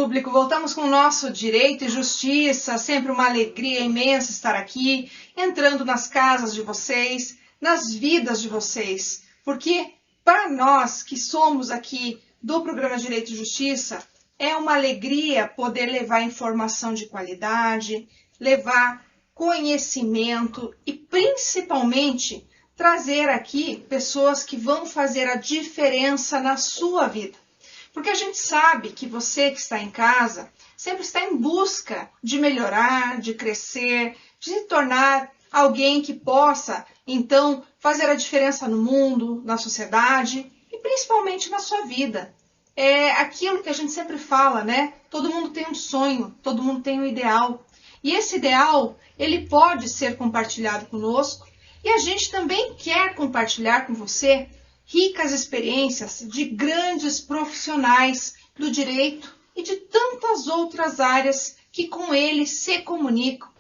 público, voltamos com o nosso Direito e Justiça, sempre uma alegria imensa estar aqui, entrando nas casas de vocês, nas vidas de vocês, porque para nós que somos aqui do programa Direito e Justiça, é uma alegria poder levar informação de qualidade, levar conhecimento e principalmente trazer aqui pessoas que vão fazer a diferença na sua vida. Porque a gente sabe que você que está em casa sempre está em busca de melhorar, de crescer, de se tornar alguém que possa, então, fazer a diferença no mundo, na sociedade e principalmente na sua vida. É aquilo que a gente sempre fala, né? Todo mundo tem um sonho, todo mundo tem um ideal. E esse ideal, ele pode ser compartilhado conosco e a gente também quer compartilhar com você ricas experiências de grandes profissionais do direito e de tantas outras áreas que com eles se comunicam.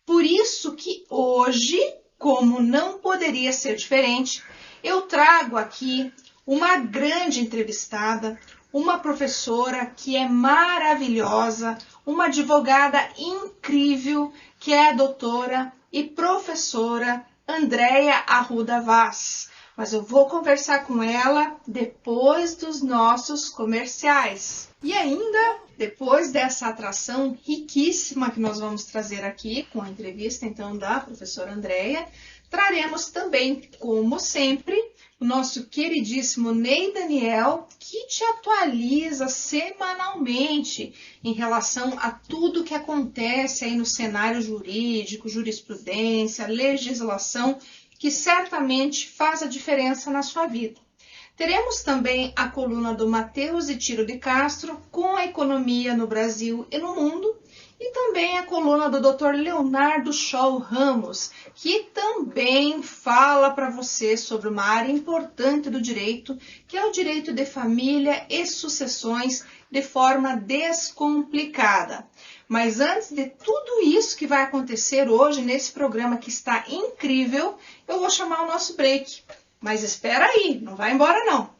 Por isso que hoje, como não poderia ser diferente, eu trago aqui uma grande entrevistada, uma professora que é maravilhosa, uma advogada incrível, que é a doutora e professora Andréia Arruda Vaz. Mas eu vou conversar com ela depois dos nossos comerciais. E ainda, depois dessa atração riquíssima que nós vamos trazer aqui, com a entrevista então da professora Andréia, traremos também, como sempre, o nosso queridíssimo Ney Daniel, que te atualiza semanalmente em relação a tudo que acontece aí no cenário jurídico, jurisprudência, legislação, que certamente faz a diferença na sua vida. Teremos também a coluna do Matheus e Tiro de Castro com a economia no Brasil e no mundo, e também a coluna do Dr. Leonardo Scholl Ramos, que também fala para você sobre uma área importante do direito, que é o direito de família e sucessões de forma descomplicada. Mas antes de tudo isso que vai acontecer hoje nesse programa que está incrível, eu vou chamar o nosso break. Mas espera aí, não vai embora não.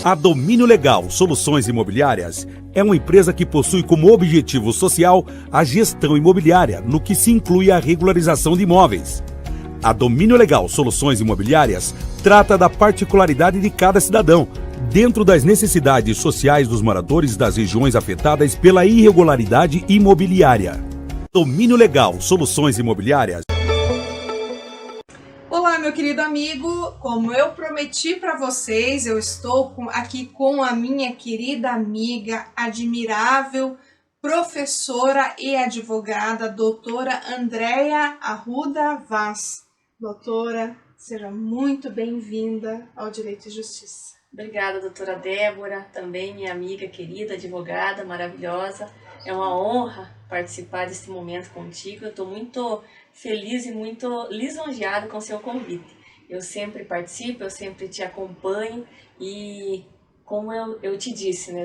A Domínio Legal Soluções Imobiliárias é uma empresa que possui como objetivo social a gestão imobiliária, no que se inclui a regularização de imóveis. A Domínio Legal Soluções Imobiliárias trata da particularidade de cada cidadão, dentro das necessidades sociais dos moradores das regiões afetadas pela irregularidade imobiliária. Domínio Legal Soluções Imobiliárias. Olá, meu querido amigo, como eu prometi para vocês, eu estou aqui com a minha querida amiga, admirável professora e advogada, doutora Andréia Arruda Vaz. Doutora, seja muito bem-vinda ao Direito e Justiça. Obrigada, doutora Débora, também minha amiga querida, advogada maravilhosa. É uma honra participar desse momento contigo. Eu estou muito feliz e muito lisonjeada com o seu convite. Eu sempre participo, eu sempre te acompanho e, como eu te disse, né,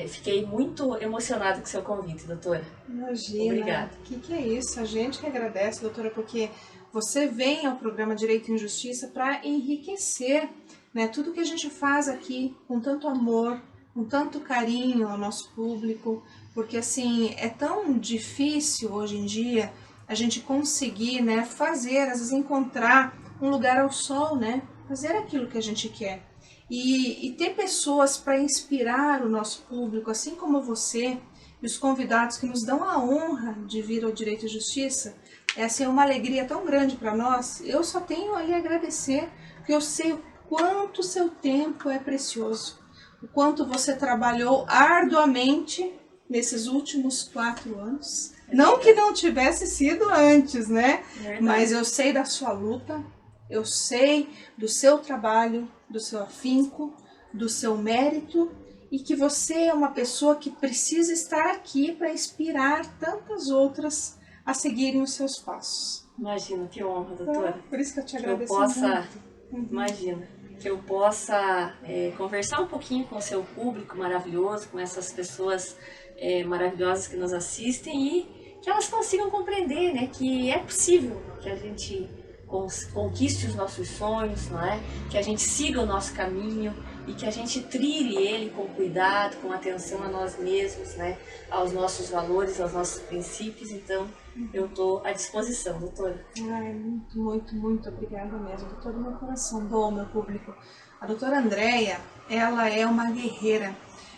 fiquei muito emocionada com o seu convite, doutora. Imagina. Obrigada. O que é isso? A gente que agradece, doutora, porque você vem ao programa Direito e Justiça para enriquecer, né, tudo que a gente faz aqui com tanto amor, com tanto carinho ao nosso público, porque assim, é tão difícil hoje em dia a gente conseguir, né, fazer, às vezes encontrar um lugar ao sol, né, fazer aquilo que a gente quer. E ter pessoas para inspirar o nosso público, assim como você e os convidados que nos dão a honra de vir ao Direito e Justiça, é assim, uma alegria tão grande para nós. Eu só tenho a lhe agradecer, porque eu sei o quanto o seu tempo é precioso, o quanto você trabalhou arduamente nesses últimos 4 anos. Não que não tivesse sido antes, né? Mas eu sei da sua luta, eu sei do seu trabalho, do seu afinco, do seu mérito, e que você é uma pessoa que precisa estar aqui para inspirar tantas outras a seguirem os seus passos. Imagina, que honra, doutora. Por isso que eu te agradeço muito. Imagina, que eu possa conversar um pouquinho com o seu público maravilhoso, com essas pessoas maravilhosas que nos assistem e que elas consigam compreender, né, que é possível que a gente conquiste os nossos sonhos, não é? Que a gente siga o nosso caminho e que a gente trilhe ele com cuidado, com atenção a nós mesmos, né? Aos nossos valores, aos nossos princípios. Então, eu estou à disposição, doutora. Ai, muito obrigada mesmo, de todo o meu coração. Bom, meu público, a doutora Andréia, ela é uma guerreira.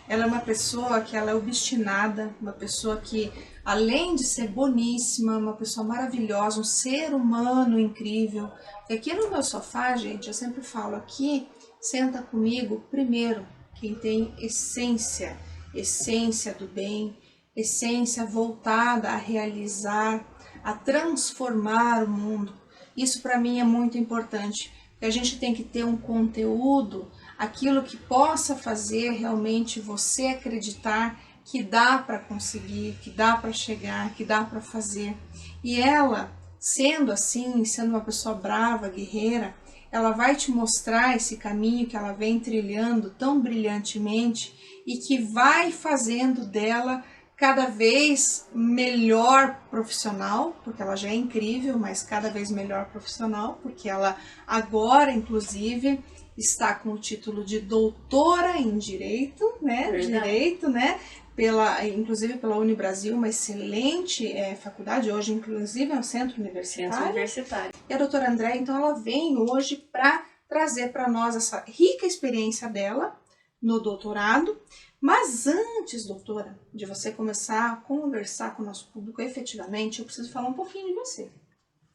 Ela é uma pessoa que ela é obstinada, uma pessoa que, além de ser boníssima, uma pessoa maravilhosa, um ser humano incrível. E aqui no meu sofá, gente, eu sempre falo aqui, senta comigo primeiro quem tem essência, essência do bem, essência voltada a realizar, a transformar o mundo. Isso para mim é muito importante, porque a gente tem que ter um conteúdo, aquilo que possa fazer realmente você acreditar que dá para conseguir, que dá para chegar, que dá para fazer. E ela, sendo assim, sendo uma pessoa brava, guerreira, ela vai te mostrar esse caminho que ela vem trilhando tão brilhantemente e que vai fazendo dela cada vez melhor profissional, porque ela já é incrível, mas cada vez melhor profissional, porque ela agora, inclusive, está com o título de doutora em Direito, né? Verdade. Direito, né? Inclusive pela Unibrasil, uma excelente faculdade, hoje inclusive é um centro universitário. Centro universitário. E a doutora Andréia, então, ela vem hoje para trazer para nós essa rica experiência dela no doutorado. Mas antes, doutora, de você começar a conversar com o nosso público efetivamente, eu preciso falar um pouquinho de você.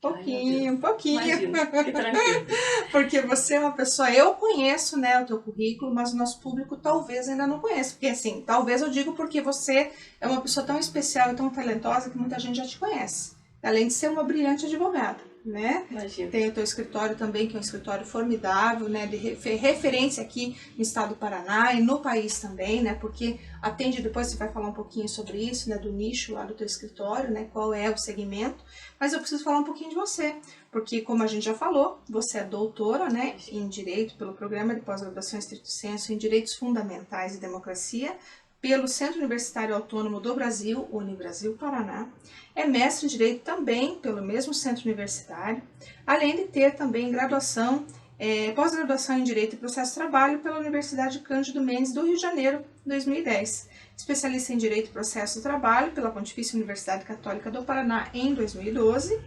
Um pouquinho. Imagina, que tranquilo. Porque você é uma pessoa, eu conheço, né, o teu currículo, mas o nosso público talvez ainda não conheça. Porque assim, talvez eu digo porque você é uma pessoa tão especial e tão talentosa que muita gente já te conhece. Além de ser uma brilhante advogada, né? Imagina. Tem o teu escritório também, que é um escritório formidável, né, de referência aqui no estado do Paraná e no país também, né, porque atende, depois você vai falar um pouquinho sobre isso, né, do nicho lá do teu escritório, né, qual é o segmento, mas eu preciso falar um pouquinho de você, porque como a gente já falou, você é doutora, né, em Direito pelo Programa de Pós-Graduação Estrito Sensu em Direitos Fundamentais e Democracia, pelo Centro Universitário Autônomo do Brasil, Unibrasil Paraná. É mestre em Direito também pelo mesmo centro universitário, além de ter também graduação, pós-graduação em Direito e Processo de Trabalho pela Universidade Cândido Mendes do Rio de Janeiro, 2010. Especialista em Direito e Processo de Trabalho pela Pontifícia Universidade Católica do Paraná em 2012.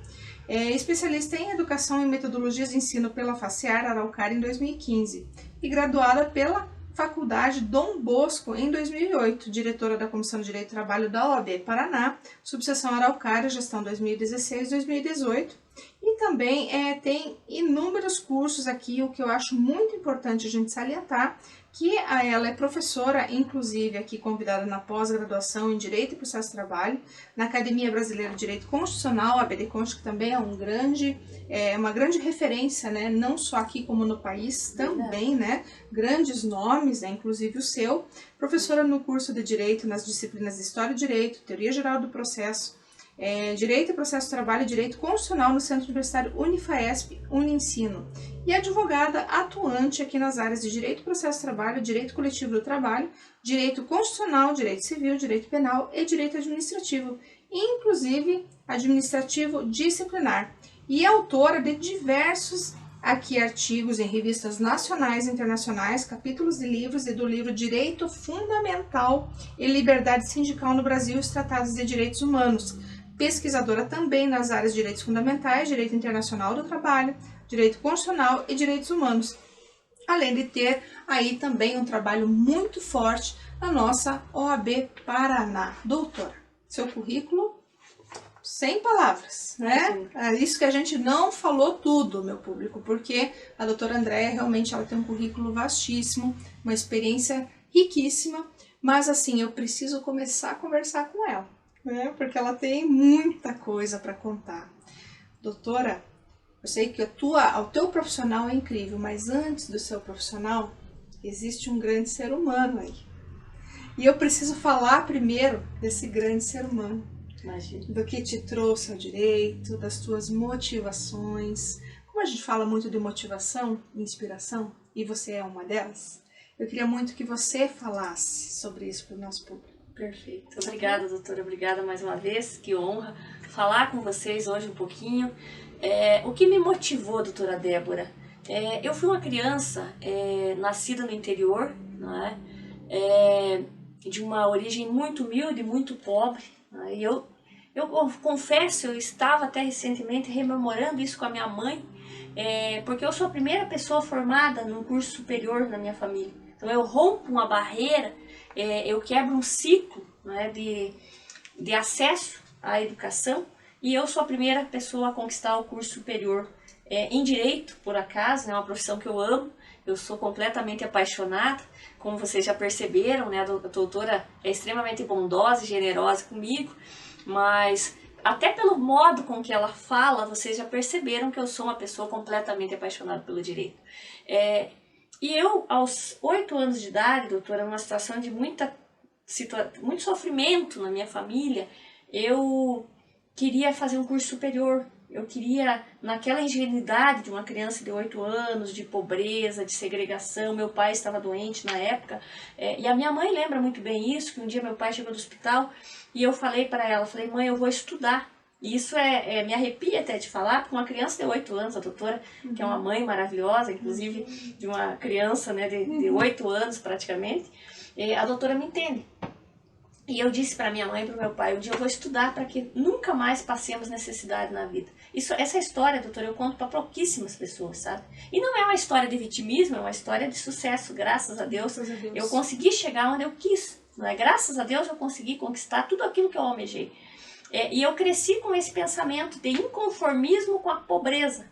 Especialista em Educação e Metodologias de Ensino pela FACEAR Araucária em 2015 e graduada pela Faculdade Dom Bosco em 2008, diretora da Comissão de Direito e Trabalho da OAB Paraná, subseção Araucária, gestão 2016-2018, e também tem inúmeros cursos aqui, o que eu acho muito importante a gente salientar, que ela é professora, inclusive aqui convidada na pós-graduação em Direito e Processo de Trabalho, na Academia Brasileira de Direito Constitucional, a ABDConst, que também é uma grande referência, né, não só aqui como no país, também, né, grandes nomes, né, inclusive o seu, professora no curso de Direito nas disciplinas de História e Direito, Teoria Geral do Processo, Direito e Processo de Trabalho e Direito Constitucional no Centro Universitário Unifaesp, Uniensino, e advogada atuante aqui nas áreas de Direito e Processo de Trabalho, Direito Coletivo do Trabalho, Direito Constitucional, Direito Civil, Direito Penal e Direito Administrativo, inclusive Administrativo Disciplinar, e é autora de diversos artigos em revistas nacionais e internacionais, capítulos de livros e do livro Direito Fundamental e Liberdade Sindical no Brasil e os Tratados de Direitos Humanos, pesquisadora também nas áreas de direitos fundamentais, direito internacional do trabalho, direito constitucional e direitos humanos, além de ter aí também um trabalho muito forte na nossa OAB Paraná. Doutora, seu currículo, sem palavras, né? É isso que a gente não falou tudo, meu público, porque a doutora Andréia realmente ela tem um currículo vastíssimo, uma experiência riquíssima, mas assim, eu preciso começar a conversar com ela, né? Porque ela tem muita coisa para contar. Doutora, eu sei que o teu profissional é incrível, mas antes do seu profissional, existe um grande ser humano aí. E eu preciso falar primeiro desse grande ser humano. Imagina. Do que te trouxe ao direito, das tuas motivações. Como a gente fala muito de motivação e inspiração, e você é uma delas, eu queria muito que você falasse sobre isso para o nosso público. Perfeito. Obrigada, doutora. Obrigada mais uma vez. Que honra falar com vocês hoje um pouquinho. O que me motivou, doutora Débora, Eu fui uma criança nascida no interior, né? De uma origem muito humilde, muito pobre. Né? E eu confesso, eu estava até recentemente rememorando isso com a minha mãe, porque eu sou a primeira pessoa formada num curso superior na minha família. Então eu rompo uma barreira, eu quebro um ciclo, né, de acesso à educação, e eu sou a primeira pessoa a conquistar o curso superior em Direito, por acaso, é uma profissão que eu amo, eu sou completamente apaixonada, como vocês já perceberam, né, a doutora é extremamente bondosa e generosa comigo, mas até pelo modo com que ela fala, vocês já perceberam que eu sou uma pessoa completamente apaixonada pelo direito. E eu, aos 8 anos de idade, doutora, numa situação de muito sofrimento na minha família, eu queria fazer um curso superior. Eu queria, naquela ingenuidade de uma criança de 8 anos, de pobreza, de segregação, meu pai estava doente na época, e a minha mãe lembra muito bem isso, que um dia meu pai chegou do hospital e eu falei para ela, mãe, eu vou estudar. E isso me arrepia até de falar, porque uma criança de 8 anos, a doutora, que é uma mãe maravilhosa, inclusive de uma criança, né, de 8 anos praticamente, a doutora me entende. E eu disse para minha mãe e para o meu pai, um dia eu vou estudar para que nunca mais passemos necessidade na vida. Essa história, doutora, eu conto para pouquíssimas pessoas, sabe? E não é uma história de vitimismo, é uma história de sucesso, graças a Deus. Eu consegui chegar onde eu quis, não é? Graças a Deus eu consegui conquistar tudo aquilo que eu almejei. E eu cresci com esse pensamento de inconformismo com a pobreza,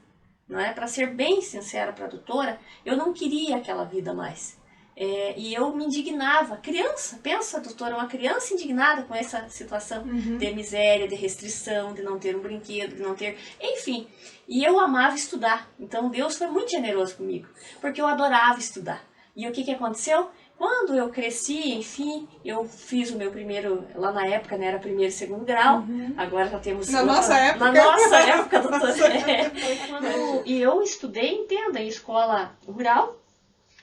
não é? Para ser bem sincera para a doutora, eu não queria aquela vida mais. E eu me indignava, criança, pensa, doutora, uma criança indignada com essa situação de miséria, de restrição, de não ter um brinquedo, de não ter... Enfim, e eu amava estudar, então Deus foi muito generoso comigo, porque eu adorava estudar. E o que aconteceu? Quando eu cresci, enfim, eu fiz o meu primeiro, lá na época, né, era primeiro e segundo grau, agora já temos... Nossa época, doutora. E eu estudei, entenda, em escola rural.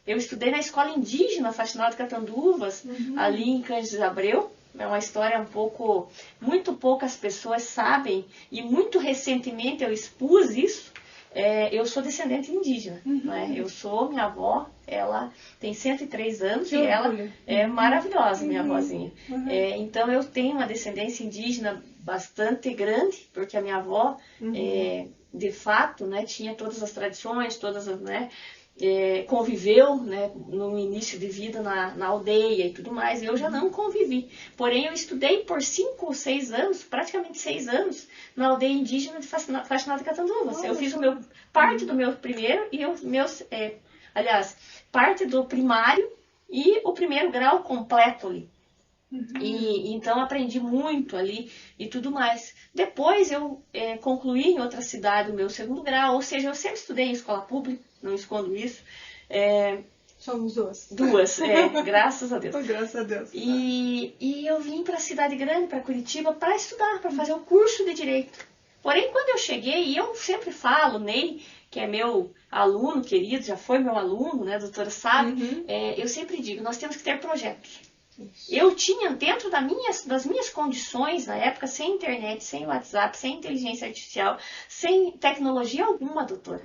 Eu estudei na escola indígena Faxinal de Catanduvas, ali em Cândido Abreu. É uma história muito poucas pessoas sabem, e muito recentemente eu expus isso. Eu sou descendente indígena, né? Minha avó, ela tem 103 anos e ela é maravilhosa, minha avózinha. Então eu tenho uma descendência indígena bastante grande, porque a minha avó, de fato, né, tinha todas as tradições, né, conviveu, né, no início de vida na aldeia e tudo mais. Eu já não convivi, porém eu estudei por 5 ou 6 anos, praticamente 6 anos, na aldeia indígena de Faxinal de Catanduvas. Eu fiz parte do meu primeiro e parte do primário e o primeiro grau completo ali. E então aprendi muito ali e tudo mais. Depois eu concluí em outra cidade o meu segundo grau, ou seja, eu sempre estudei em escola pública, não escondo isso. Somos duas. Graças a Deus. Graças a Deus. E eu vim para a cidade grande, para Curitiba, para estudar, para fazer o curso de Direito. Porém, quando eu cheguei, e eu sempre falo, Ney, que é meu aluno querido, já foi meu aluno, né, a doutora sabe, eu sempre digo, nós temos que ter projetos. Eu tinha, dentro das minhas condições, na época, sem internet, sem WhatsApp, sem inteligência artificial, sem tecnologia alguma, doutora.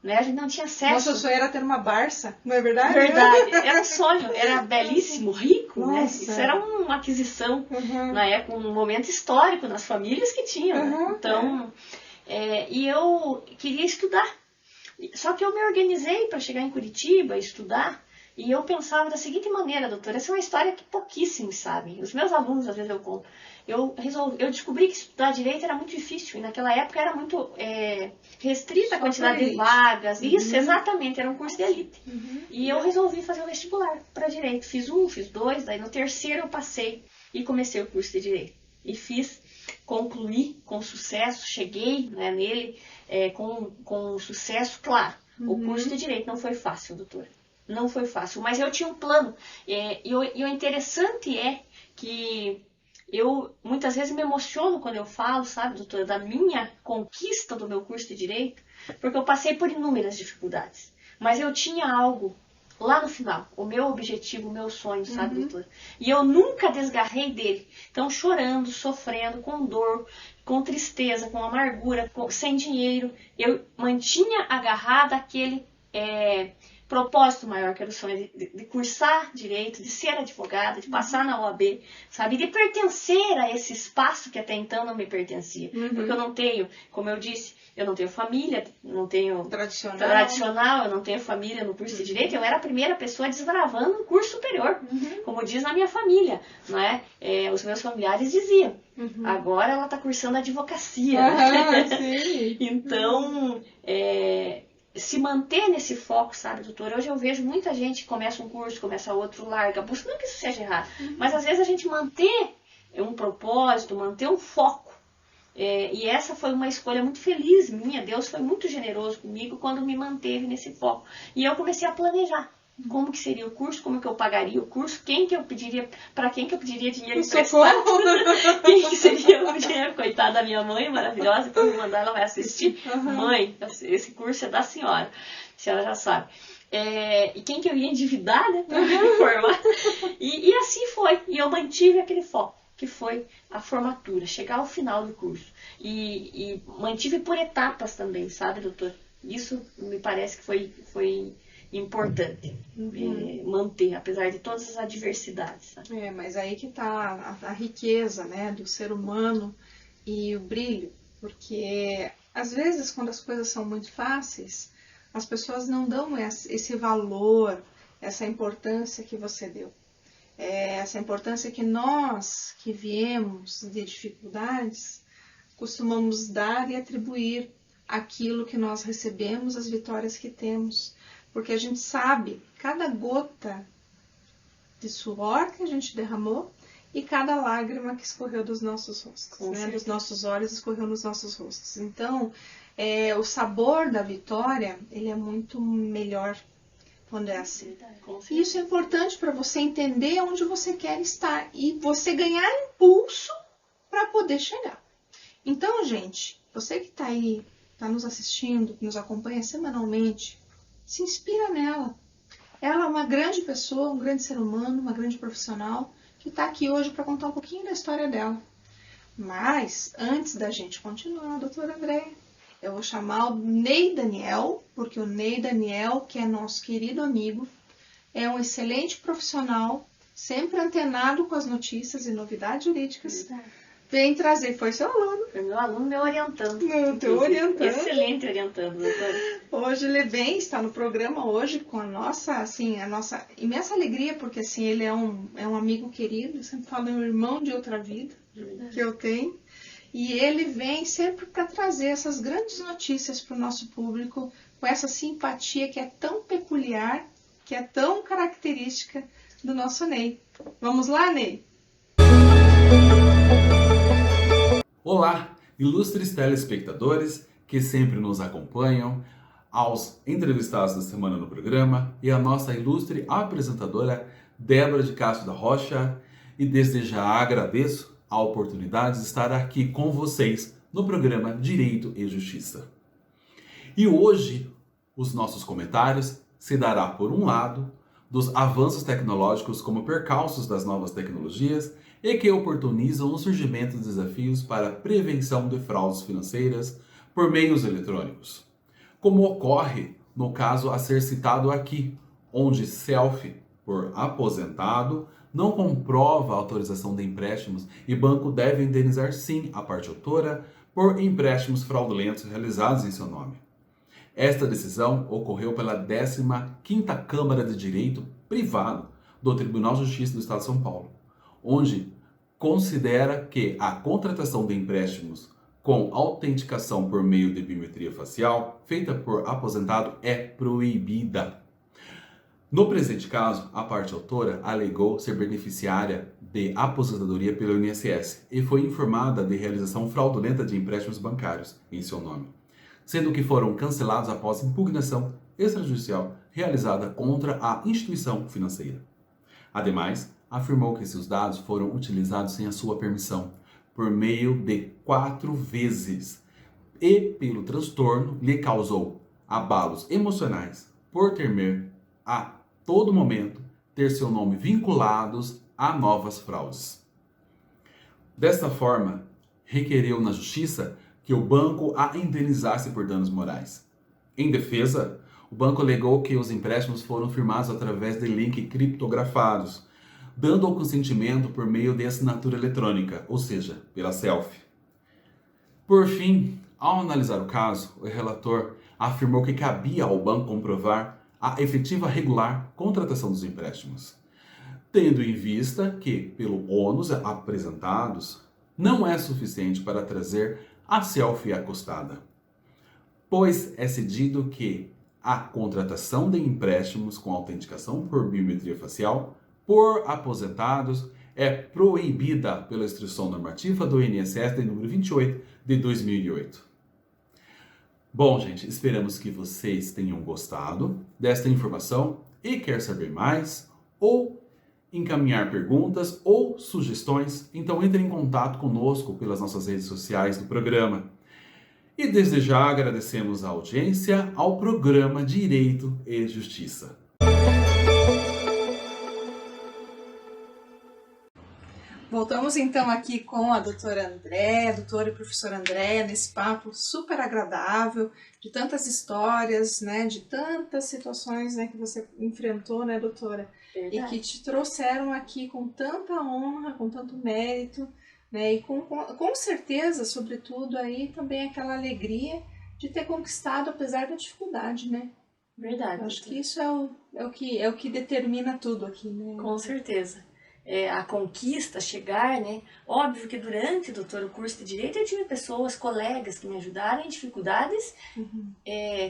Né? A gente não tinha acesso. Nossa, o sonho era ter uma Barça, não é verdade? Verdade, era um sonho, era belíssimo, rico, né? Isso era uma aquisição, na época, um momento histórico nas famílias que tinham. Né? Então, e eu queria estudar. Só que eu me organizei para chegar em Curitiba, estudar. E eu pensava da seguinte maneira, doutora, essa é uma história que pouquíssimos sabem. Os meus alunos, às vezes, eu conto. Eu descobri que estudar Direito era muito difícil. E naquela época era muito restrita a quantidade de vagas. Isso, exatamente, era um curso de elite. E eu resolvi fazer o vestibular para Direito. Fiz 1, fiz 2, daí no terceiro eu passei e comecei o curso de Direito. E concluí com sucesso, cheguei, né, nele com sucesso, claro. O curso de Direito não foi fácil, doutora. Não foi fácil, mas eu tinha um plano. E o interessante é que eu muitas vezes me emociono quando eu falo, sabe, doutora, da minha conquista do meu curso de Direito, porque eu passei por inúmeras dificuldades. Mas eu tinha algo lá no final, o meu objetivo, o meu sonho, sabe, doutora? E eu nunca desgarrei dele. Então, chorando, sofrendo, com dor, com tristeza, com amargura, sem dinheiro, eu mantinha agarrada àquele propósito maior, que era o sonho de cursar direito, de ser advogada, de passar na OAB, sabe? De pertencer a esse espaço que até então não me pertencia. Porque eu não tenho, como eu disse, eu não tenho família, não tenho tradicional, eu não tenho família no curso de direito, eu era a primeira pessoa desbravando um curso superior, como diz na minha família, não é? Os meus familiares diziam, agora ela está cursando advocacia, né? Sim. Então, se manter nesse foco, sabe, doutora? Hoje eu vejo muita gente que começa um curso, começa outro, larga, busca, não que isso seja errado, mas às vezes a gente manter um propósito, manter um foco, e essa foi uma escolha muito feliz minha, Deus foi muito generoso comigo quando me manteve nesse foco. E eu comecei a planejar como que seria o curso, como que eu pagaria o curso, quem que eu pediria, para quem que eu pediria dinheiro emprestado, quem que seria o dinheiro, coitada da minha mãe maravilhosa, que me mandar ela vai assistir, mãe, esse curso é da senhora, a senhora já sabe. E quem que eu ia endividar, né, para me formar, e assim foi, e eu mantive aquele foco, que foi a formatura, chegar ao final do curso, e mantive por etapas também, sabe, doutor? Isso me parece que foi importante manter, apesar de todas as adversidades. Sabe? Mas aí que está a riqueza, né, do ser humano e o brilho, porque às vezes quando as coisas são muito fáceis, as pessoas não dão esse valor, essa importância que você deu. Essa importância que nós que viemos de dificuldades costumamos dar e atribuir aquilo que nós recebemos, as vitórias que temos. Porque a gente sabe cada gota de suor que a gente derramou e cada lágrima que escorreu dos nossos rostos, né? Dos nossos olhos escorreu nos nossos rostos. Então, o sabor da vitória, ele é muito melhor quando é assim. E isso é importante para você entender onde você quer estar e você ganhar impulso para poder chegar. Então, gente, você que está aí, está nos assistindo, que nos acompanha semanalmente, se inspira nela. Ela é uma grande pessoa, um grande ser humano, uma grande profissional, que está aqui hoje para contar um pouquinho da história dela. Mas, antes da gente continuar, doutora Andréia, eu vou chamar o Ney Daniel, porque o Ney Daniel, que é nosso querido amigo, é um excelente profissional, sempre antenado com as notícias e novidades jurídicas. Vem trazer, foi seu aluno. Foi meu aluno me orientando. Teu orientando. Excelente orientando, doutora. Hoje ele vem, está no programa hoje com a nossa imensa alegria, porque assim, ele é um amigo querido, eu sempre falo, é um irmão de outra vida que eu tenho. E ele vem sempre para trazer essas grandes notícias para o nosso público, com essa simpatia que é tão peculiar, que é tão característica do nosso Ney. Vamos lá, Ney? Olá, ilustres telespectadores que sempre nos acompanham, aos entrevistados da semana no programa e a nossa ilustre apresentadora Débora de Castro da Rocha, e desde já agradeço a oportunidade de estar aqui com vocês no programa Direito e Justiça. E hoje os nossos comentários se dará por um lado dos avanços tecnológicos como percalços das novas tecnologias e que oportunizam o surgimento de desafios para a prevenção de fraudes financeiras por meios eletrônicos. Como ocorre no caso a ser citado aqui, onde selfie, por aposentado, não comprova a autorização de empréstimos e banco deve indenizar sim a parte autora por empréstimos fraudulentos realizados em seu nome. Esta decisão ocorreu pela 15ª Câmara de Direito Privado do Tribunal de Justiça do Estado de São Paulo, onde considera que a contratação de empréstimos com autenticação por meio de biometria facial feita por aposentado é proibida. No presente caso, a parte autora alegou ser beneficiária de aposentadoria pelo INSS e foi informada de realização fraudulenta de empréstimos bancários em seu nome, sendo que foram cancelados após impugnação extrajudicial realizada contra a instituição financeira. Ademais, afirmou que seus dados foram utilizados sem a sua permissão, por meio de 4 vezes, e pelo transtorno lhe causou abalos emocionais por temer a todo momento ter seu nome vinculados a novas fraudes. Desta forma, requereu na Justiça que o banco a indenizasse por danos morais. Em defesa, O banco alegou que os empréstimos foram firmados através de link criptografados, dando o consentimento por meio de assinatura eletrônica, ou seja, pela selfie. Por fim, ao analisar o caso, o relator afirmou que cabia ao banco comprovar a efetiva regular contratação dos empréstimos, tendo em vista que, pelo ônus apresentados, não é suficiente para trazer a selfie acostada, pois é cedido que a contratação de empréstimos com autenticação por biometria facial por aposentados é proibida pela Instrução Normativa do INSS de número 28 de 2008. Bom, gente, esperamos que vocês tenham gostado desta informação e quer saber mais ou encaminhar perguntas ou sugestões, então entre em contato conosco pelas nossas redes sociais do programa. E desde já agradecemos a audiência ao programa Direito e Justiça. Voltamos então aqui com a doutora e professora Andréa, nesse papo super agradável, de tantas histórias, né, de tantas situações, né, que você enfrentou, né, doutora? Verdade. E que te trouxeram aqui com tanta honra, com tanto mérito, né, e com certeza, sobretudo, aí também aquela alegria de ter conquistado apesar da dificuldade, né? Verdade. Eu acho que isso é o que determina tudo aqui, né? Com certeza. A conquista, chegar, né? Óbvio que durante, doutor, o curso de Direito eu tive pessoas, colegas que me ajudaram em dificuldades,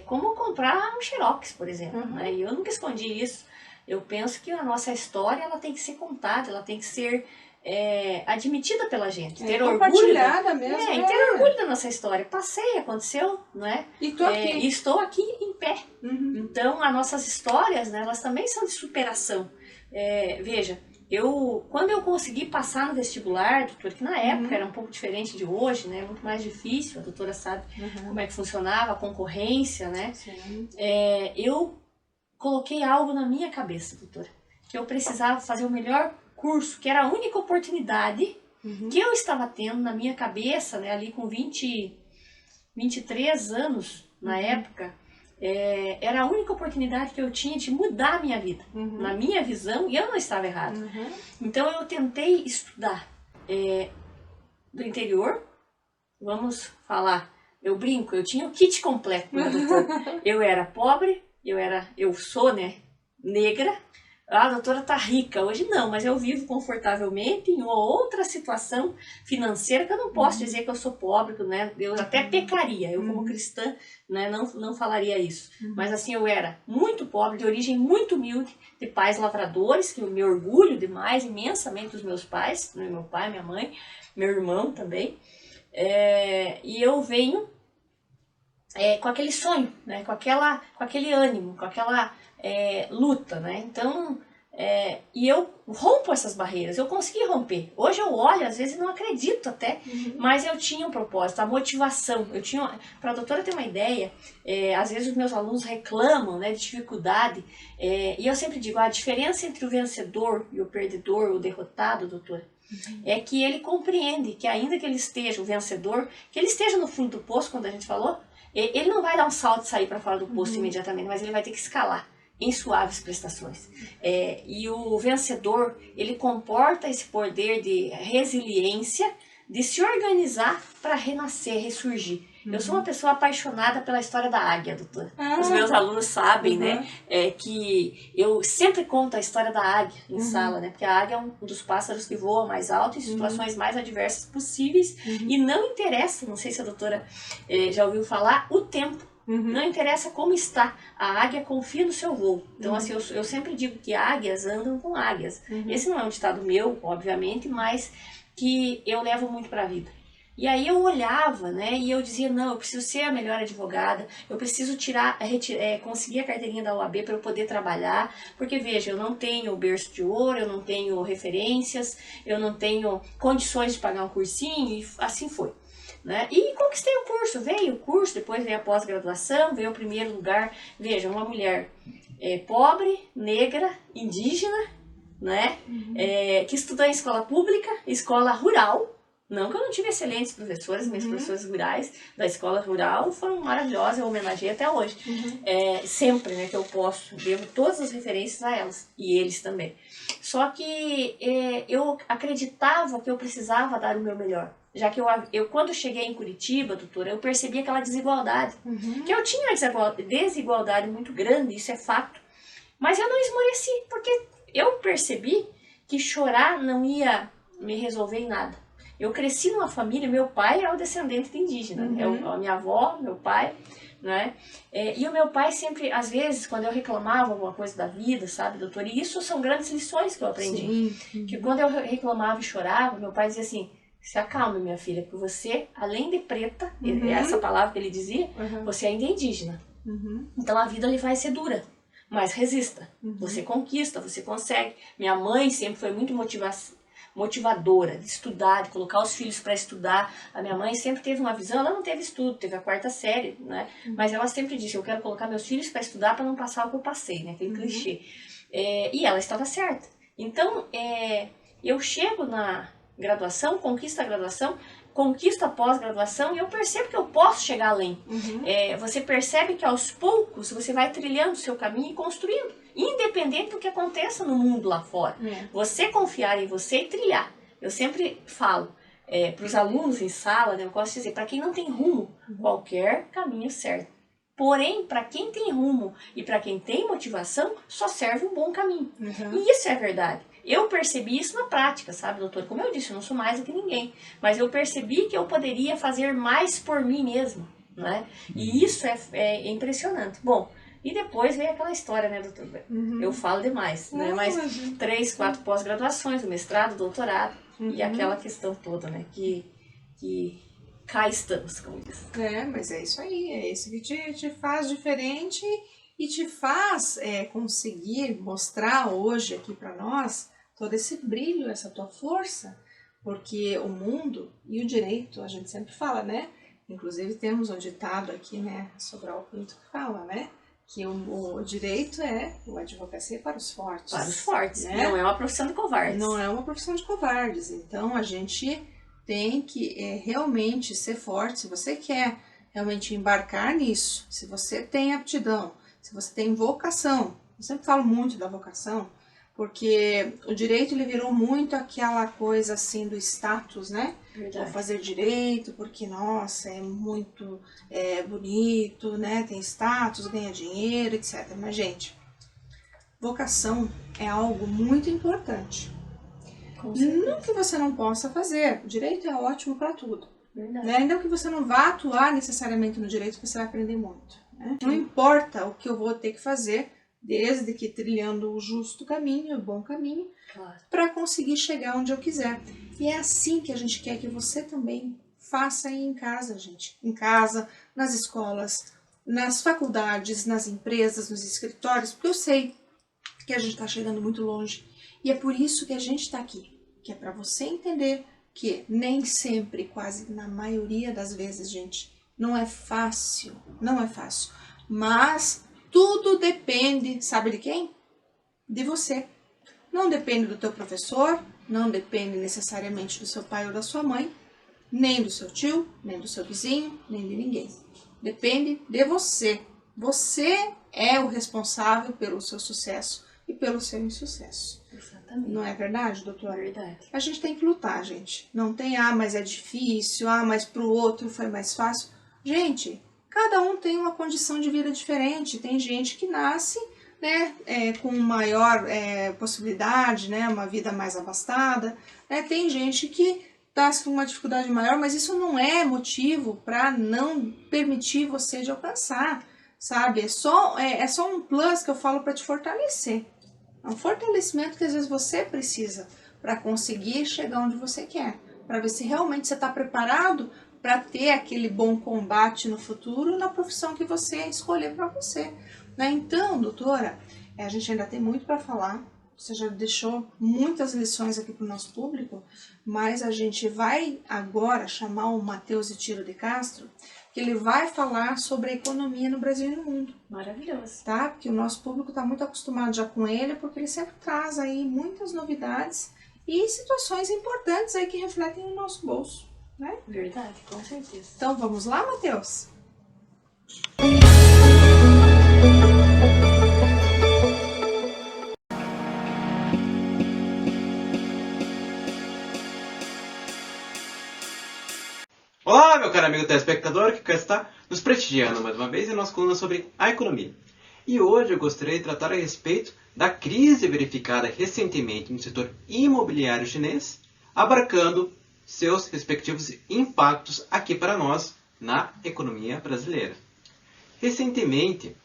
como comprar um xerox, por exemplo, né? E eu nunca escondi isso. Eu penso que a nossa história ela tem que ser contada, ela tem que ser admitida pela gente. Ter compartilhada orgulho, mesmo. E ter orgulho da nossa história. Passei, aconteceu, não é? E tô aqui. E estou aqui em pé. Então, as nossas histórias, né, elas também são de superação. Veja, quando eu consegui passar no vestibular, doutor, que na época era um pouco diferente de hoje, né, muito mais difícil, a doutora sabe como é que funcionava, a concorrência, né? Eu coloquei algo na minha cabeça, doutora, que eu precisava fazer o melhor curso, que era a única oportunidade que eu estava tendo na minha cabeça, né, ali com 23 anos na época, era a única oportunidade que eu tinha de mudar a minha vida, na minha visão, e eu não estava errada. Então eu tentei estudar do interior, vamos falar, eu brinco, eu tinha o kit completo, né, doutor? Eu era pobre, eu sou, né, negra. A doutora tá rica, hoje não, mas eu vivo confortavelmente em uma outra situação financeira que eu não posso dizer que eu sou pobre, né? Eu até pecaria, eu como cristã, né, não falaria isso. Mas assim, eu era muito pobre, de origem muito humilde, de pais lavradores, que eu me orgulho demais, imensamente dos meus pais, né, meu pai, minha mãe, meu irmão também. E eu venho com aquele sonho, né, com aquele ânimo, com aquela luta, né? Então, e eu rompo essas barreiras, eu consegui romper. Hoje eu olho, às vezes não acredito até, mas eu tinha um propósito, a motivação. Para a doutora ter uma ideia, às vezes os meus alunos reclamam, né, de dificuldade, e eu sempre digo, a diferença entre o vencedor e o perdedor, o derrotado, doutora, é que ele compreende que ainda que ele esteja, o vencedor, que ele esteja no fundo do poço, quando a gente falou, ele não vai dar um salto e sair para fora do poço imediatamente, mas ele vai ter que escalar em suaves prestações. E o vencedor, ele comporta esse poder de resiliência, de se organizar para renascer, ressurgir. Eu sou uma pessoa apaixonada pela história da águia, doutora. Os meus alunos sabem, né, que eu sempre conto a história da águia em sala, né, porque a águia é um dos pássaros que voa mais alto em situações mais adversas possíveis e não interessa, não sei se a doutora já ouviu falar, o tempo. Não interessa como está, a águia confia no seu voo. Então, assim, eu sempre digo que águias andam com águias. Esse não é um ditado meu, obviamente, mas que eu levo muito para a vida. E aí eu olhava, né, e eu dizia, não, eu preciso ser a melhor advogada, eu preciso conseguir a carteirinha da OAB para eu poder trabalhar, porque veja, eu não tenho berço de ouro, eu não tenho referências, eu não tenho condições de pagar um cursinho, e assim foi. Né? E conquistei o curso, veio o curso, depois veio a pós-graduação, veio o primeiro lugar. Veja, uma mulher pobre, negra, indígena, né? Que estudou em escola pública, escola rural, Não que eu não tive excelentes professores, minhas professoras rurais da escola rural foram maravilhosas, eu homenageei até hoje. Sempre, né, que eu posso, devo todas as referências a elas, e eles também. Só que eu acreditava que eu precisava dar o meu melhor. Já que eu quando cheguei em Curitiba, doutora, eu percebi aquela desigualdade. Que eu tinha desigualdade muito grande, isso é fato. Mas eu não esmoreci, porque eu percebi que chorar não ia me resolver em nada. Eu cresci numa família, meu pai é o descendente de indígena, a minha avó, meu pai, né? E o meu pai sempre, às vezes, quando eu reclamava alguma coisa da vida, sabe, doutor? E isso são grandes lições que eu aprendi. Que quando eu reclamava e chorava, meu pai dizia assim, se acalme, minha filha, porque você, além de preta, essa palavra que ele dizia, você ainda é indígena. Então a vida lhe vai ser dura, mas resista. Você conquista, você consegue. Minha mãe sempre foi muito motivadora de estudar, de colocar os filhos para estudar. A minha mãe sempre teve uma visão, ela não teve estudo, teve a 4ª série, né? Mas ela sempre disse, eu quero colocar meus filhos para estudar para não passar o que eu passei, né? Aquele clichê. E ela estava certa. Então, eu chego na graduação, conquisto a graduação, conquisto a pós-graduação e eu percebo que eu posso chegar além. Você percebe que aos poucos você vai trilhando o seu caminho e construindo, independente do que aconteça no mundo lá fora. Você confiar em você e trilhar. Eu sempre falo para os alunos em sala, né, eu gosto de dizer, para quem não tem rumo, qualquer caminho serve. Porém, para quem tem rumo e para quem tem motivação, só serve um bom caminho. E isso é verdade. Eu percebi isso na prática, sabe, doutor? Como eu disse, eu não sou mais do que ninguém. Mas eu percebi que eu poderia fazer mais por mim mesmo, né? E isso é impressionante. Bom, e depois veio aquela história, né, doutor? Eu falo demais, né? Mas 3, 4 pós-graduações, o mestrado, o doutorado, e aquela questão toda, né? Que cá estamos, como diz. Mas é isso aí, é isso que te faz diferente e te faz conseguir mostrar hoje aqui para nós todo esse brilho, essa tua força, porque o mundo e o direito, a gente sempre fala, né? Inclusive temos um ditado aqui, né, Sobral Pinto que fala, né? Que o direito é a advocacia para os fortes. Para os fortes, né? Não é uma profissão de covardes. Não é uma profissão de covardes, então a gente tem que realmente ser forte. Se você quer realmente embarcar nisso, se você tem aptidão, se você tem vocação, eu sempre falo muito da vocação, porque o direito ele virou muito aquela coisa assim do status, né? Vou fazer direito porque, nossa, é muito bonito, né? Tem status, ganha dinheiro, etc. Mas, gente, vocação é algo muito importante. Não que você não possa fazer, o direito é ótimo para tudo. Né? Ainda que você não vá atuar necessariamente no direito, você vai aprender muito. Né? Não importa o que eu vou ter que fazer, desde que trilhando o justo caminho, o bom caminho, para conseguir chegar onde eu quiser. E é assim que a gente quer que você também faça aí em casa, gente. Em casa, nas escolas, nas faculdades, nas empresas, nos escritórios, porque eu sei que a gente está chegando muito longe. E é por isso que a gente está aqui, que é para você entender que nem sempre, quase na maioria das vezes, gente, não é fácil, mas tudo depende, sabe de quem? De você. Não depende do teu professor, não depende necessariamente do seu pai ou da sua mãe, nem do seu tio, nem do seu vizinho, nem de ninguém. Depende de você. Você é o responsável pelo seu sucesso e pelo seu insucesso. Exatamente. Não é verdade, doutora? Verdade. A gente tem que lutar, gente. Não tem, mas é difícil, mas pro outro foi mais fácil. Gente, cada um tem uma condição de vida diferente. Tem gente que nasce, né, com maior possibilidade, né, uma vida mais abastada. Né? Tem gente que nasce com uma dificuldade maior, mas isso não é motivo para não permitir você de alcançar, sabe? É só um plus que eu falo para te fortalecer. É um fortalecimento que às vezes você precisa para conseguir chegar onde você quer, para ver se realmente você está preparado para ter aquele bom combate no futuro na profissão que você escolher para você. Né? Então, doutora, a gente ainda tem muito para falar, você já deixou muitas lições aqui para o nosso público, mas a gente vai agora chamar o Matheus Itiro de Castro, que ele vai falar sobre a economia no Brasil e no mundo. Maravilhoso. Tá? Porque o nosso público está muito acostumado já com ele, porque ele sempre traz aí muitas novidades e situações importantes aí que refletem no nosso bolso, né? Verdade, com certeza. Então vamos lá, Matheus? Olá, meu caro amigo telespectador que está nos prestigiando mais uma vez em nossa coluna sobre a economia. E hoje eu gostaria de tratar a respeito da crise verificada recentemente no setor imobiliário chinês, abarcando seus respectivos impactos aqui para nós na economia brasileira. Recentemente,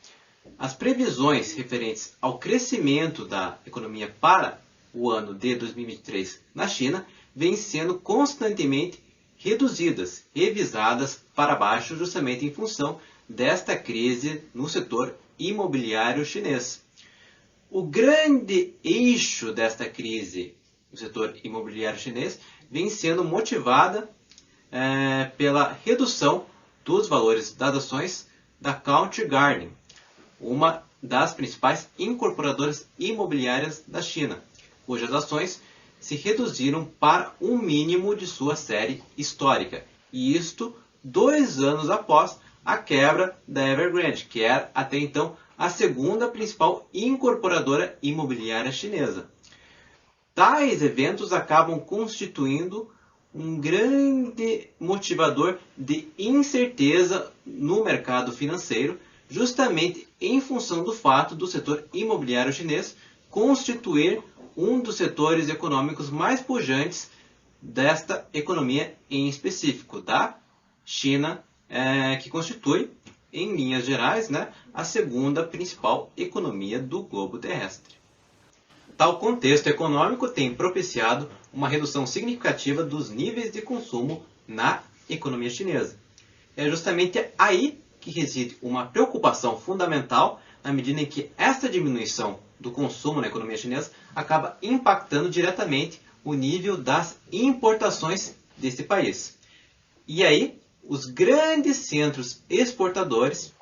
as previsões referentes ao crescimento da economia para o ano de 2023 na China vêm sendo constantemente reduzidas, revisadas para baixo, justamente em função desta crise no setor imobiliário chinês. O grande eixo desta crise no setor imobiliário chinês vem sendo motivada pela redução dos valores das ações da Country Garden, uma das principais incorporadoras imobiliárias da China, cujas ações se reduziram para um mínimo de sua série histórica. E isto 2 anos após a quebra da Evergrande, que era até então a segunda principal incorporadora imobiliária chinesa. Tais eventos acabam constituindo um grande motivador de incerteza no mercado financeiro, justamente em função do fato do setor imobiliário chinês constituir um dos setores econômicos mais pujantes desta economia em específico, da China, que constitui, em linhas gerais, a segunda principal economia do globo terrestre. Tal contexto econômico tem propiciado uma redução significativa dos níveis de consumo na economia chinesa. É justamente aí que reside uma preocupação fundamental, na medida em que esta diminuição do consumo na economia chinesa acaba impactando diretamente o nível das importações desse país. E aí, os grandes centros exportadores,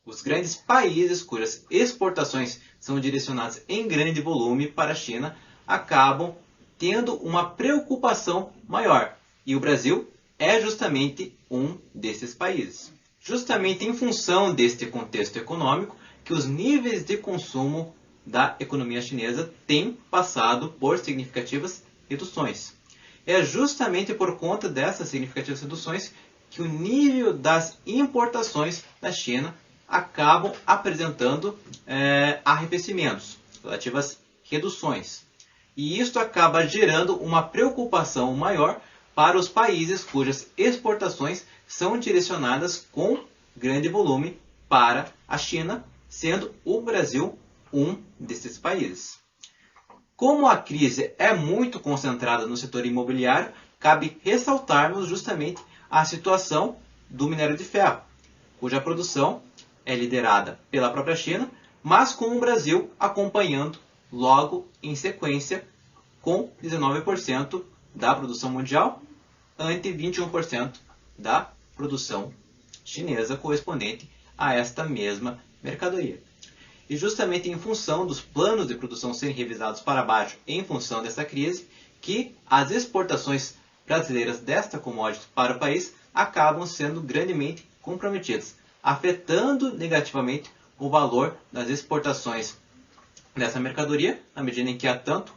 os grandes países cujas exportações são direcionadas em grande volume para a China, acabam tendo uma preocupação maior. E o Brasil é justamente um desses países. Justamente em função deste contexto econômico, que os níveis de consumo da economia chinesa têm passado por significativas reduções. É justamente por conta dessas significativas reduções que o nível das importações da China acabam apresentando arrefecimentos, relativas reduções. E isso acaba gerando uma preocupação maior para os países cujas exportações são direcionadas com grande volume para a China, sendo o Brasil um desses países. Como a crise é muito concentrada no setor imobiliário, cabe ressaltarmos justamente a situação do minério de ferro, cuja produção é liderada pela própria China, mas com o Brasil acompanhando logo em sequência com 19% da produção mundial ante 21% da produção chinesa correspondente a esta mesma mercadoria. E justamente em função dos planos de produção serem revisados para baixo em função dessa crise, que as exportações brasileiras desta commodity para o país acabam sendo grandemente comprometidas, afetando negativamente o valor das exportações dessa mercadoria, na medida em que há tanto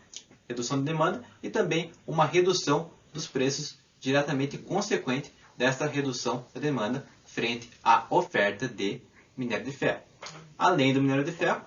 redução de demanda e também uma redução dos preços diretamente consequente dessa redução da demanda frente à oferta de minério de ferro. Além do minério de ferro,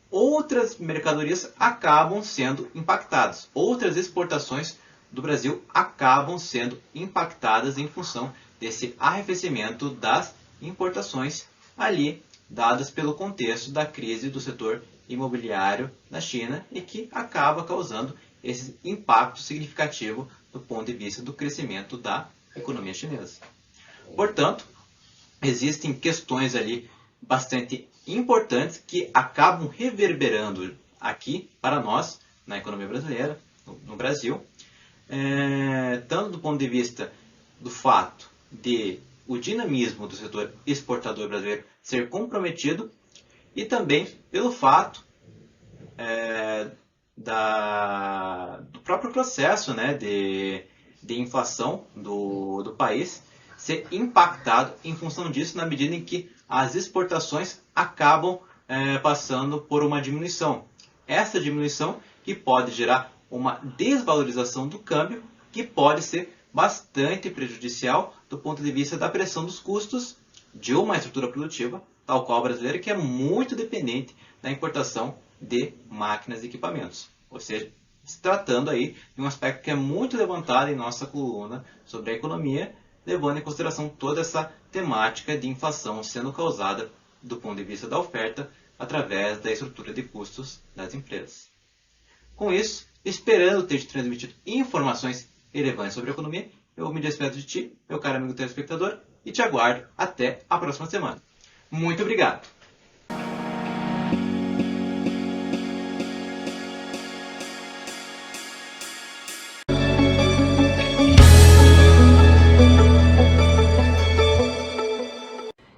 outras mercadorias acabam sendo impactadas. Outras exportações do Brasil acabam sendo impactadas em função desse arrefecimento das importações ali, dadas pelo contexto da crise do setor imobiliário na China e que acaba causando esse impacto significativo do ponto de vista do crescimento da economia chinesa. Portanto, existem questões ali bastante importantes que acabam reverberando aqui para nós, na economia brasileira, no Brasil, tanto do ponto de vista do fato de o dinamismo do setor exportador brasileiro ser comprometido e também pelo fato do próprio processo, né, de inflação do país ser impactado em função disso, na medida em que as exportações acabam passando por uma diminuição. Essa diminuição que pode gerar uma desvalorização do câmbio, que pode ser bastante prejudicial do ponto de vista da pressão dos custos de uma estrutura produtiva, tal qual a brasileira, que é muito dependente da importação de máquinas e equipamentos. Ou seja, se tratando aí de um aspecto que é muito levantado em nossa coluna sobre a economia, levando em consideração toda essa temática de inflação sendo causada do ponto de vista da oferta através da estrutura de custos das empresas. Com isso, esperando ter te transmitido informações relevantes sobre a economia, eu me despeço de ti, meu caro amigo telespectador, e te aguardo até a próxima semana. Muito obrigado!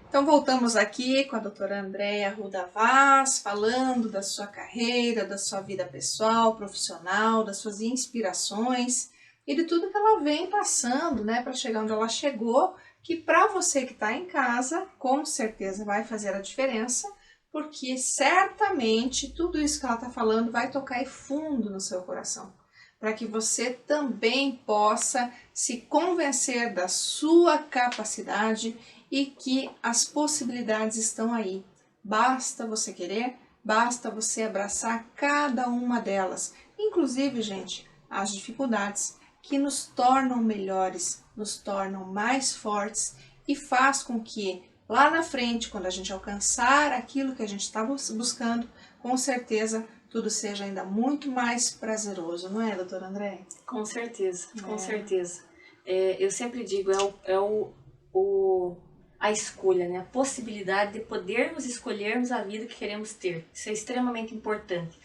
Então voltamos aqui com a doutora Andréia Arruda Vaz, falando da sua carreira, da sua vida pessoal, profissional, das suas inspirações e de tudo que ela vem passando, né, para chegar onde ela chegou, que para você que está em casa, com certeza vai fazer a diferença, porque certamente tudo isso que ela está falando vai tocar fundo no seu coração, para que você também possa se convencer da sua capacidade e que as possibilidades estão aí. Basta você querer, basta você abraçar cada uma delas. Inclusive, gente, as dificuldades que nos tornam melhores, nos tornam mais fortes e faz com que lá na frente, quando a gente alcançar aquilo que a gente está buscando, com certeza tudo seja ainda muito mais prazeroso, não é, doutora Andréia? Com certeza, com certeza. Eu sempre digo, a escolha, né? A possibilidade de podermos escolhermos a vida que queremos ter. Isso é extremamente importante.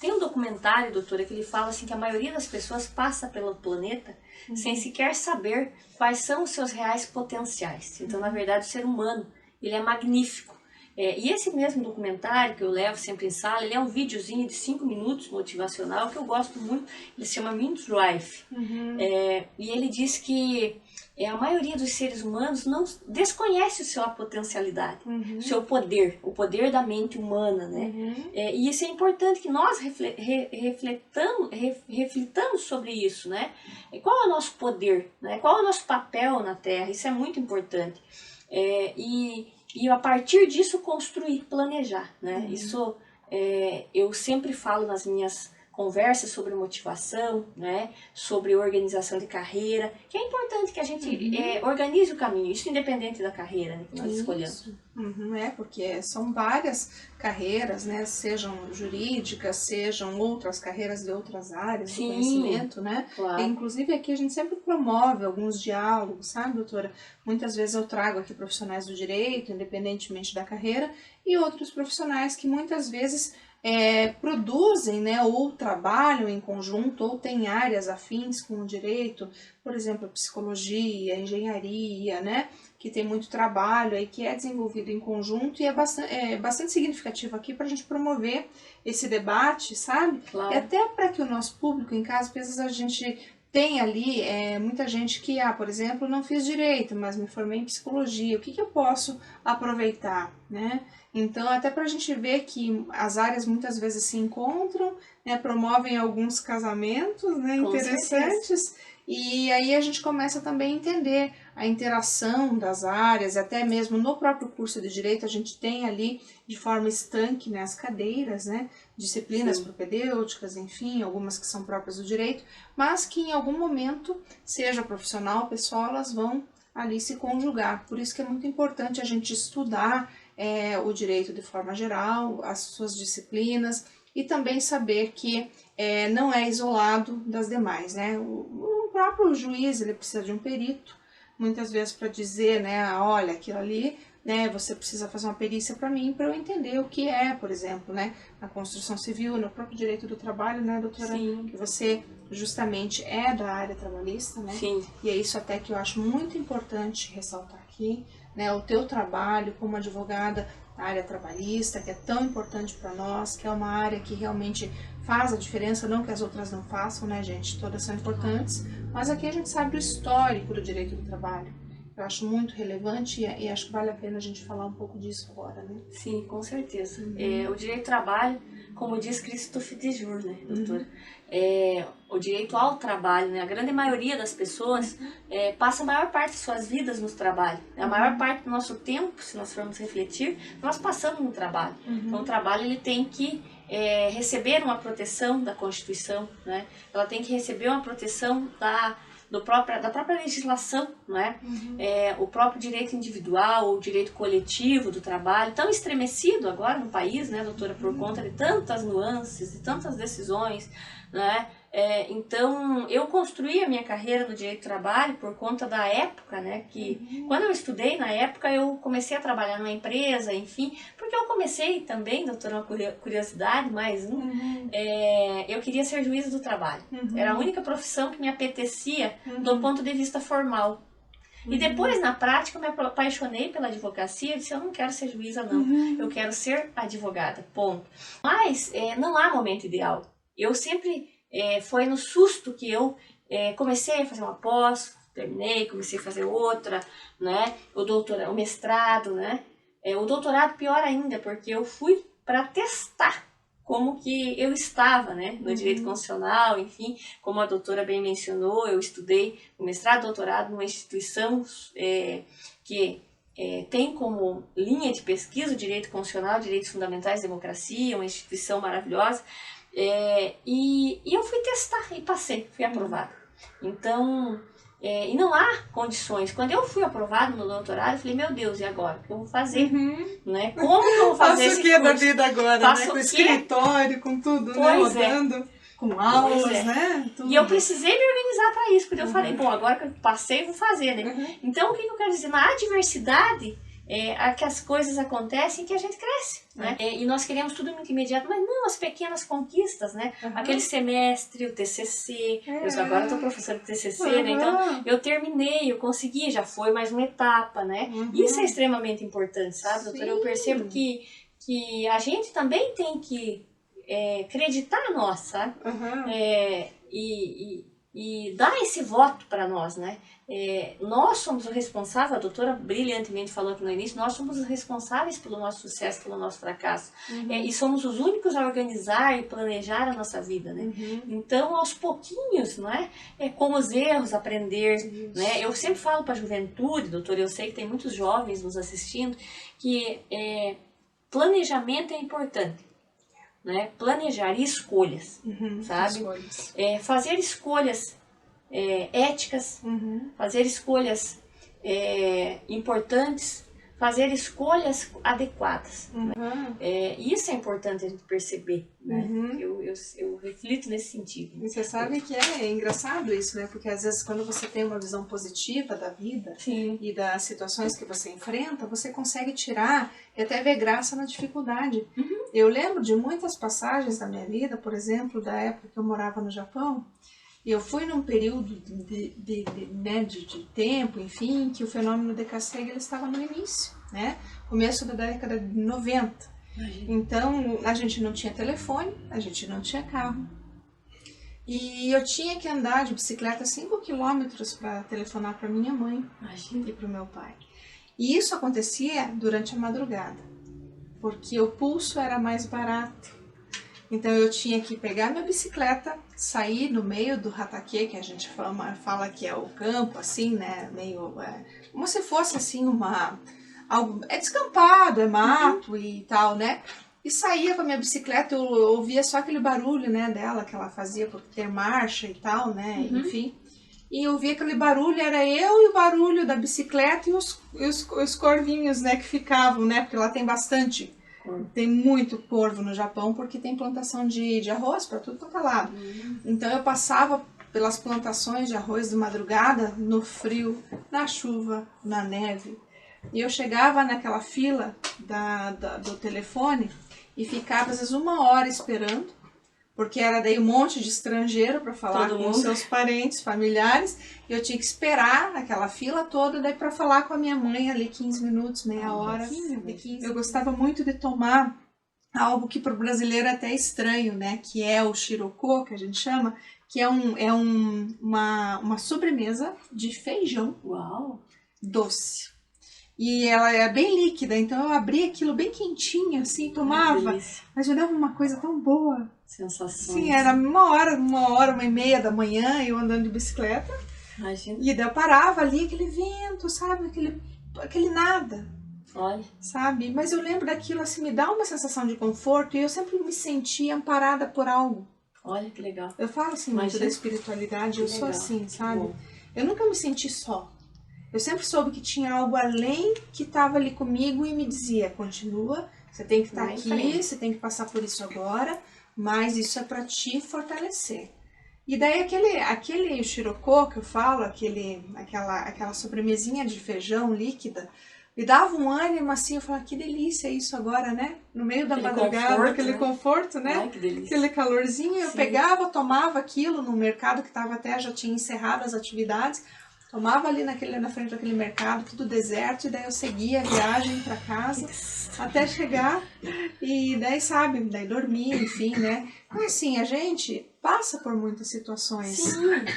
Tem um documentário, doutora, que ele fala assim que a maioria das pessoas passa pelo planeta sem sequer saber quais são os seus reais potenciais. Então, na verdade, o ser humano, ele é magnífico. E esse mesmo documentário que eu levo sempre em sala, ele é um videozinho de 5 minutos motivacional que eu gosto muito, ele se chama Mint Drive. E ele diz que a maioria dos seres humanos não desconhece a sua potencialidade, o seu poder, o poder da mente humana, né? E isso é importante que nós reflitamos sobre isso, né? Qual é o nosso poder, né? Qual é o nosso papel na Terra? Isso é muito importante. E a partir disso construir, planejar, né? Isso eu sempre falo nas minhas conversas sobre motivação, né? Sobre organização de carreira, que é importante que a gente organize o caminho, isso independente da carreira, né, que nós escolhemos. Porque são várias carreiras, né? Sejam jurídicas, sejam outras carreiras de outras áreas do conhecimento, né? Claro. E, inclusive aqui a gente sempre promove alguns diálogos, sabe, doutora? Muitas vezes eu trago aqui profissionais do direito, independentemente da carreira, e outros profissionais que muitas vezes produzem, né, ou trabalham em conjunto, ou têm áreas afins com o direito, por exemplo, psicologia, engenharia, né, que tem muito trabalho aí, que é desenvolvido em conjunto e é bastante significativo aqui para a gente promover esse debate, sabe? Claro. E até para que o nosso público em casa, às vezes a gente tem ali muita gente que, por exemplo, não fiz direito, mas me formei em psicologia, o que eu posso aproveitar, né? Então, até para a gente ver que as áreas muitas vezes se encontram, né, promovem alguns casamentos, né, interessantes, e aí a gente começa também a entender a interação das áreas, até mesmo no próprio curso de Direito a gente tem ali de forma estanque, né, as cadeiras, né, disciplinas propedêuticas, enfim, algumas que são próprias do direito, mas que em algum momento, seja profissional ou pessoal, elas vão ali se conjugar. Por isso que é muito importante a gente estudar o direito de forma geral, as suas disciplinas, e também saber que não é isolado das demais, né? O próprio juiz, ele precisa de um perito, muitas vezes para dizer, né, olha, aquilo ali, né, você precisa fazer uma perícia para mim, para eu entender o que é, por exemplo, né, na construção civil, no próprio direito do trabalho, né, doutora? Sim. Que você justamente é da área trabalhista, né? Sim. E é isso até que eu acho muito importante ressaltar aqui, né, o teu trabalho como advogada na área trabalhista, que é tão importante para nós, que é uma área que realmente faz a diferença, não que as outras não façam, né, gente? Todas são importantes, mas aqui a gente sabe do histórico do direito do trabalho. Eu acho muito relevante e acho que vale a pena a gente falar um pouco disso agora, né? Sim, com certeza. O direito do trabalho, como diz Christophe Dejour, né, doutora? O direito ao trabalho, né? A grande maioria das pessoas passa a maior parte de suas vidas nos trabalhos. A maior parte do nosso tempo, se nós formos refletir, nós passamos no trabalho. Então o trabalho ele tem que receber uma proteção da Constituição, né? Ela tem que receber uma proteção da própria legislação, não é? O próprio direito individual, o direito coletivo do trabalho, tão estremecido agora no país, né, doutora, por conta de tantas nuances, de tantas decisões, né? Então, eu construí a minha carreira no direito do trabalho por conta da época, né, que quando eu estudei na época, eu comecei a trabalhar numa empresa, enfim, porque eu comecei também, doutora, uma curiosidade, mais eu queria ser juíza do trabalho. Era a única profissão que me apetecia do ponto de vista formal. E depois, na prática, eu me apaixonei pela advocacia e disse, eu não quero ser juíza, não. Eu quero ser advogada, ponto. Mas não há momento ideal. Eu sempre... foi no susto que eu comecei a fazer uma pós, terminei, comecei a fazer outra, né? O mestrado, né? O doutorado pior ainda, porque eu fui para testar como que eu estava, né? No direito constitucional, enfim, como a doutora bem mencionou, eu estudei o mestrado e doutorado numa instituição que tem como linha de pesquisa o direito constitucional, direitos fundamentais, democracia, uma instituição maravilhosa. E eu fui testar e passei, fui aprovada. Então, e não há condições. Quando eu fui aprovada no doutorado, eu falei, meu Deus, e agora? O que eu vou fazer? Né? Como que eu vou fazer esse curso? Faço o que da vida agora, né? Com escritório, com tudo, né? Rodando, com aulas, né? Tudo. E eu precisei me organizar para isso, porque eu falei, bom, agora que eu passei, vou fazer, né? Então, o que eu quero dizer? Na adversidade... que as coisas acontecem que a gente cresce, né? E nós queremos tudo muito imediato, mas não, as pequenas conquistas, né? Aquele semestre, o TCC, eu agora estou professora de TCC, né? Então eu terminei, eu consegui, já foi mais uma etapa, né? Isso é extremamente importante, sabe, doutora? Eu percebo que a gente também tem que acreditar a nós, sabe? E dar esse voto para nós, né? Nós somos os responsáveis, a doutora brilhantemente falou aqui no início, nós somos os responsáveis pelo nosso sucesso, pelo nosso fracasso. E somos os únicos a organizar e planejar a nossa vida, né? Então, aos pouquinhos, não é? Com os erros, aprender, né? Eu sempre falo para a juventude, doutora, eu sei que tem muitos jovens nos assistindo, que planejamento é importante. Né? Planejar e escolhas, sabe? Escolhas. Fazer escolhas éticas, fazer escolhas importantes, fazer escolhas adequadas. Né? Isso é importante a gente perceber, né? Eu reflito nesse sentido. E você sabe que é engraçado isso, né? Porque às vezes quando você tem uma visão positiva da vida e das situações que você enfrenta, você consegue tirar e até ver graça na dificuldade. Eu lembro de muitas passagens da minha vida, por exemplo, da época que eu morava no Japão, e eu fui num período de tempo, enfim, que o fenômeno de Kasegi estava no início, né? Começo da década de 90. Então, a gente não tinha telefone, a gente não tinha carro. E eu tinha que andar de bicicleta 5 quilômetros para telefonar para minha mãe e para o meu pai. E isso acontecia durante a madrugada, porque o pulso era mais barato. Então eu tinha que pegar minha bicicleta, sair no meio do Hatake, que a gente fala que é o campo, assim, né? Meio como se fosse assim algo descampado, é mato e tal, né? E saía com a minha bicicleta, eu ouvia só aquele barulho, né, dela que ela fazia por ter marcha e tal, né? Enfim. E eu via aquele barulho, era eu e o barulho da bicicleta e os corvinhos, né, que ficavam, né? Porque lá tem bastante. Tem muito corvo no Japão porque tem plantação de arroz para tudo quanto é lado. Então eu passava pelas plantações de arroz de madrugada, no frio, na chuva, na neve. E eu chegava naquela fila do telefone e ficava às vezes 1 hora esperando, porque era daí um monte de estrangeiro para falar com os seus parentes, familiares, e eu tinha que esperar aquela fila toda daí para falar com a minha mãe ali 15 minutos, meia hora. Eu gostava muito de tomar algo que para o brasileiro é até estranho, né? Que é o shiroko, que a gente chama, que é uma sobremesa de feijão Uau! doce. E ela é bem líquida, então eu abria aquilo bem quentinho, assim, tomava. Mas me dava uma coisa tão boa. Sensações. Sim, era 1h, 1h30 da manhã, eu andando de bicicleta. Imagina. E daí eu parava ali, aquele vento, sabe? Aquele nada, Olha. sabe? Mas eu lembro daquilo, assim, me dá uma sensação de conforto e eu sempre me sentia amparada por algo. Olha que legal. Eu falo assim muito da espiritualidade, eu sou assim, sabe? Eu nunca me senti só. Eu sempre soube que tinha algo além que estava ali comigo e me dizia, continua, você tem que estar aqui, você tem que passar por isso agora, mas isso é para te fortalecer. E daí aquele shiroko que eu falo, aquela sobremesinha de feijão líquida, me dava um ânimo assim, eu falava, que delícia isso agora, né? No meio da madrugada, aquele conforto, né? Ai, que delícia. Aquele calorzinho, eu pegava, tomava aquilo no mercado que estava já tinha encerrado as atividades, tomava ali na frente daquele mercado, tudo deserto, e daí eu seguia a viagem para casa até chegar e daí, sabe, daí dormia, enfim, né? Então, assim, a gente passa por muitas situações,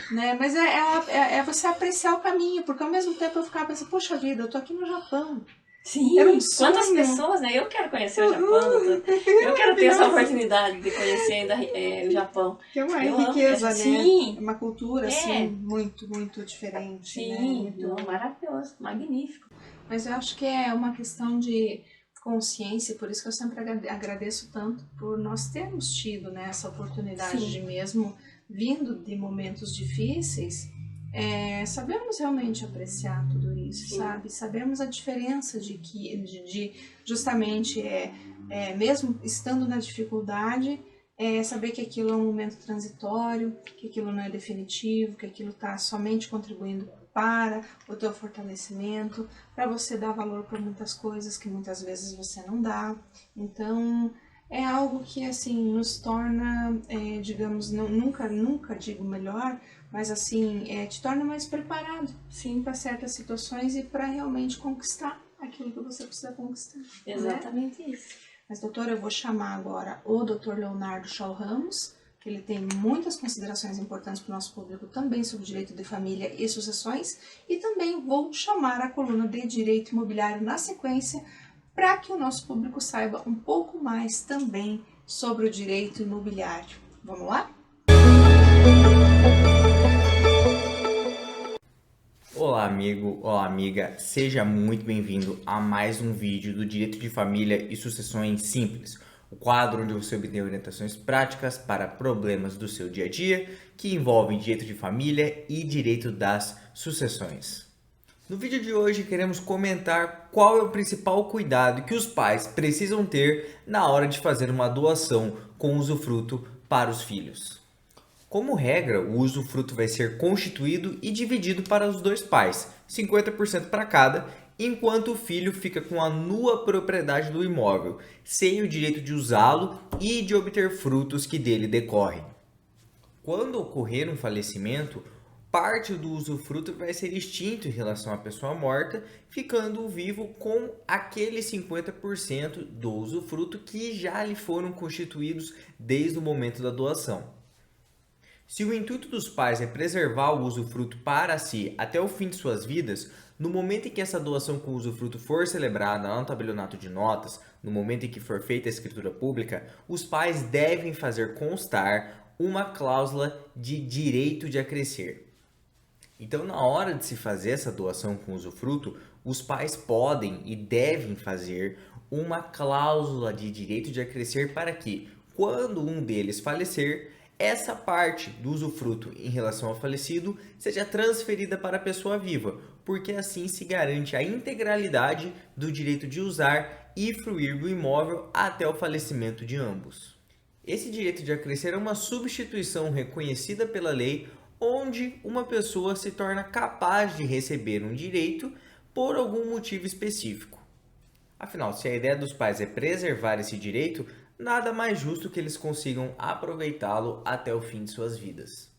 né? Mas é você apreciar o caminho, porque ao mesmo tempo eu ficava pensando, poxa vida, eu tô aqui no Japão. Sim, era um sonho. Quantas pessoas, né? Eu quero conhecer o Japão, eu quero ter essa oportunidade de conhecer ainda o Japão. Que é uma riqueza, né? Sim. É uma cultura, assim, muito, muito diferente. Sim, né? Muito... maravilhoso, magnífico. Mas eu acho que é uma questão de consciência, por isso que eu sempre agradeço tanto por nós termos tido, né, essa oportunidade de mesmo vindo de momentos difíceis, sabermos realmente apreciar tudo isso, sabe? Sabemos a diferença de justamente mesmo estando na dificuldade, saber que aquilo é um momento transitório, que aquilo não é definitivo, que aquilo está somente contribuindo para o teu fortalecimento, para você dar valor para muitas coisas que muitas vezes você não dá. Então, é algo que, assim, nos torna, digamos, nunca digo melhor, mas, assim, te torna mais preparado, sim, para certas situações e para realmente conquistar aquilo que você precisa conquistar. Exatamente, né? Isso. Mas, doutora, eu vou chamar agora o Dr. Leonardo Shaw Ramos, que ele tem muitas considerações importantes para o nosso público também sobre direito de família e sucessões, e também vou chamar a coluna de direito imobiliário na sequência para que o nosso público saiba um pouco mais também sobre o direito imobiliário. Vamos lá? Olá amigo, olá amiga, seja muito bem-vindo a mais um vídeo do Direito de Família e Sucessões Simples, o quadro onde você obtém orientações práticas para problemas do seu dia a dia que envolvem direito de família e direito das sucessões. No vídeo de hoje queremos comentar qual é o principal cuidado que os pais precisam ter na hora de fazer uma doação com usufruto para os filhos. Como regra, o usufruto vai ser constituído e dividido para os dois pais, 50% para cada, enquanto o filho fica com a nua propriedade do imóvel, sem o direito de usá-lo e de obter frutos que dele decorrem. Quando ocorrer um falecimento, parte do usufruto vai ser extinto em relação à pessoa morta, ficando o vivo com aqueles 50% do usufruto que já lhe foram constituídos desde o momento da doação. Se o intuito dos pais é preservar o usufruto para si até o fim de suas vidas, no momento em que essa doação com usufruto for celebrada no tabelionato de notas, no momento em que for feita a escritura pública, os pais devem fazer constar uma cláusula de direito de acrescer. Então, na hora de se fazer essa doação com usufruto, os pais podem e devem fazer uma cláusula de direito de acrescer para que, quando um deles falecer, essa parte do usufruto em relação ao falecido seja transferida para a pessoa viva, porque assim se garante a integralidade do direito de usar e fruir do imóvel até o falecimento de ambos. Esse direito de acrescer é uma substituição reconhecida pela lei, onde uma pessoa se torna capaz de receber um direito por algum motivo específico. Afinal, se a ideia dos pais é preservar esse direito, nada mais justo que eles consigam aproveitá-lo até o fim de suas vidas.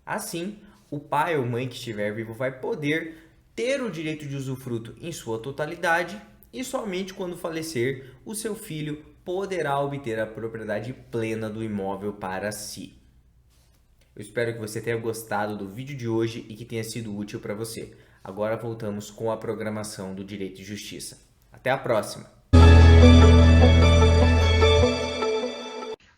Assim, o pai ou mãe que estiver vivo vai poder ter o direito de usufruto em sua totalidade e somente quando falecer, o seu filho poderá obter a propriedade plena do imóvel para si. Eu espero que você tenha gostado do vídeo de hoje e que tenha sido útil para você. Agora voltamos com a programação do Direito e Justiça. Até a próxima!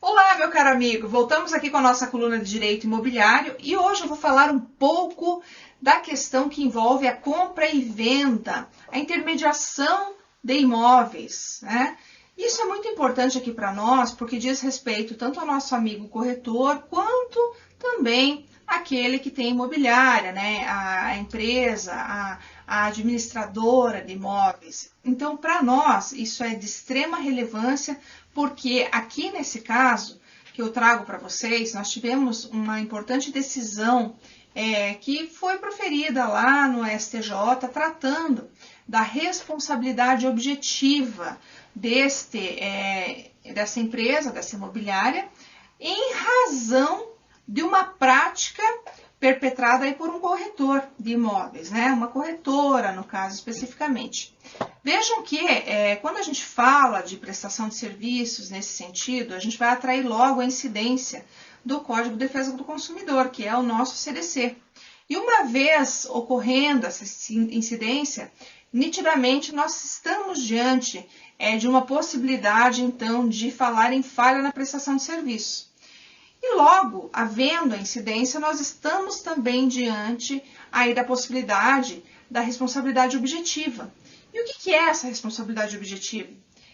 Olá, meu caro amigo! Voltamos aqui com a nossa coluna de Direito Imobiliário e hoje eu vou falar um pouco da questão que envolve a compra e venda, a intermediação de imóveis, né? Isso é muito importante aqui para nós porque diz respeito tanto ao nosso amigo corretor quanto também aquele que tem imobiliária, né? A empresa, a administradora de imóveis. Então, para nós, isso é de extrema relevância, porque aqui nesse caso que eu trago para vocês, nós tivemos uma importante decisão que foi proferida lá no STJ, tratando da responsabilidade objetiva dessa empresa, dessa imobiliária, em razão de uma prática perpetrada aí por um corretor de imóveis, né? Uma corretora, no caso, especificamente. Vejam que quando a gente fala de prestação de serviços nesse sentido, a gente vai atrair logo a incidência do Código de Defesa do Consumidor, que é o nosso CDC. E uma vez ocorrendo essa incidência, nitidamente nós estamos diante de uma possibilidade, então, de falar em falha na prestação de serviço. E logo, havendo a incidência, nós estamos também diante aí da possibilidade da responsabilidade objetiva. E o que é essa responsabilidade objetiva?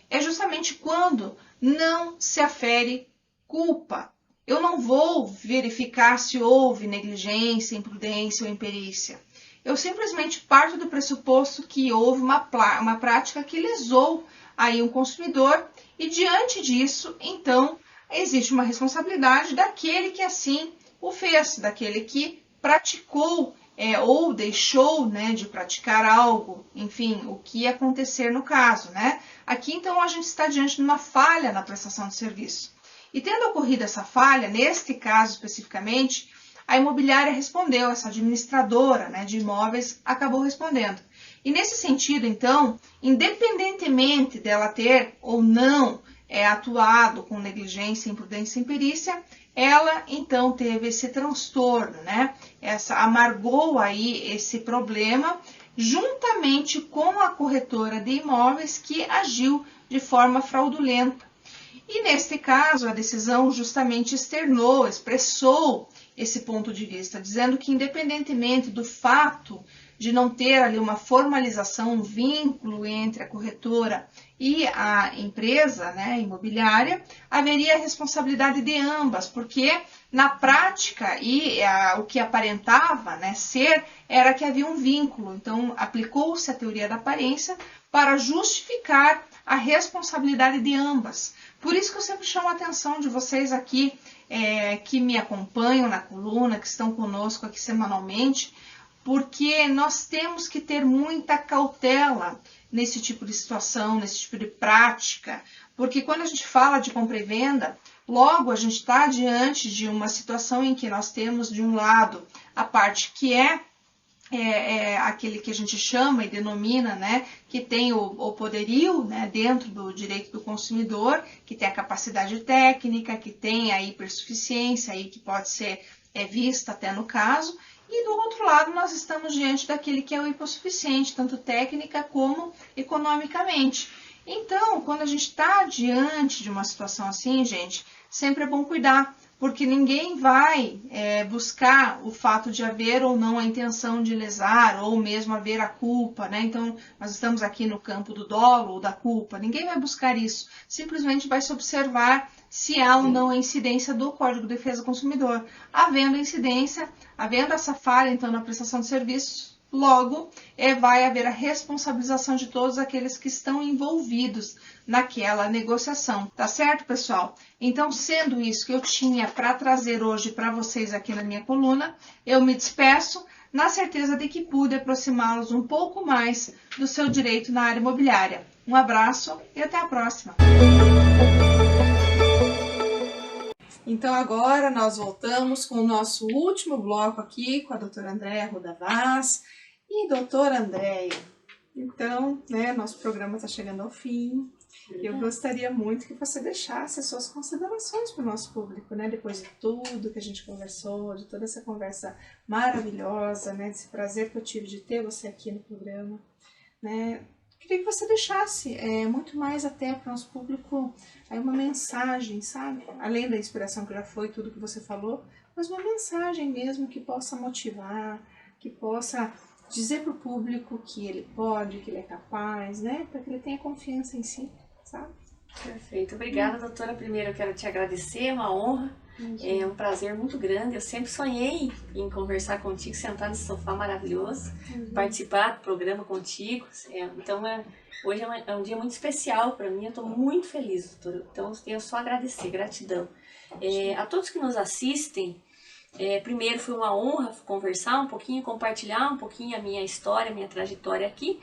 É justamente quando não se afere culpa. Eu não vou verificar se houve negligência, imprudência ou imperícia. Eu simplesmente parto do pressuposto que houve uma prática que lesou aí um consumidor e diante disso, então, existe uma responsabilidade daquele que assim o fez, daquele que praticou ou deixou, né, de praticar algo, enfim, o que acontecer no caso, né? Aqui, então, a gente está diante de uma falha na prestação de serviço. E tendo ocorrido essa falha, neste caso especificamente, a imobiliária respondeu, essa administradora, né, de imóveis acabou respondendo. E nesse sentido, então, independentemente dela ter ou não atuado com negligência, imprudência e imperícia, ela então teve esse transtorno, né? Amargou aí esse problema juntamente com a corretora de imóveis que agiu de forma fraudulenta. E neste caso, a decisão justamente expressou esse ponto de vista, dizendo que independentemente do fato de não ter ali uma formalização, um vínculo entre a corretora e a empresa, né, imobiliária, haveria responsabilidade de ambas, porque na prática o que aparentava, né, ser, era que havia um vínculo. Então, aplicou-se a teoria da aparência para justificar a responsabilidade de ambas. Por isso que eu sempre chamo a atenção de vocês aqui, que me acompanham na coluna, que estão conosco aqui semanalmente, porque nós temos que ter muita cautela nesse tipo de situação, nesse tipo de prática, porque quando a gente fala de compra e venda, logo a gente está diante de uma situação em que nós temos, de um lado, a parte que é aquele que a gente chama e denomina, né, que tem o poderio, né, dentro do direito do consumidor, que tem a capacidade técnica, que tem a hipersuficiência, aí, que pode ser vista até no caso, e do outro lado nós estamos diante daquele que é o hipossuficiente, tanto técnica como economicamente. Então, quando a gente está diante de uma situação assim, gente, sempre é bom cuidar, porque ninguém vai buscar o fato de haver ou não a intenção de lesar, ou mesmo haver a culpa, né? Então, nós estamos aqui no campo do dolo ou da culpa, ninguém vai buscar isso, simplesmente vai se observar se há ou não a incidência do Código de Defesa do Consumidor. Havendo incidência, havendo essa falha, então, na prestação de serviços, logo vai haver a responsabilização de todos aqueles que estão envolvidos naquela negociação. Tá certo, pessoal? Então, sendo isso que eu tinha para trazer hoje para vocês aqui na minha coluna, eu me despeço na certeza de que pude aproximá-los um pouco mais do seu direito na área imobiliária. Um abraço e até a próxima! Então, agora nós voltamos com o nosso último bloco aqui com a doutora Andréia Rodavaz. E doutora Andréia, então, né, nosso programa está chegando ao fim. Eu gostaria muito que você deixasse as suas considerações para o nosso público, né? Depois de tudo que a gente conversou, de toda essa conversa maravilhosa, né? Desse prazer que eu tive de ter você aqui no programa, né? Queria que você deixasse muito mais até para o nosso público aí uma mensagem, sabe? Além da inspiração que já foi tudo que você falou, mas uma mensagem mesmo que possa motivar, que possa dizer para o público que ele pode, que ele é capaz, né? Para que ele tenha confiança em si, sabe? Perfeito. Obrigada, doutora. Primeiro eu quero te agradecer, é uma honra, é um prazer muito grande. Eu sempre sonhei em conversar contigo, sentar nesse sofá maravilhoso, participar do programa contigo. Então, hoje é um dia muito especial para mim, eu estou muito feliz, doutora. Então, eu tenho só a agradecer, gratidão. A todos que nos assistem, primeiro foi uma honra conversar um pouquinho, compartilhar um pouquinho a minha história, a minha trajetória aqui.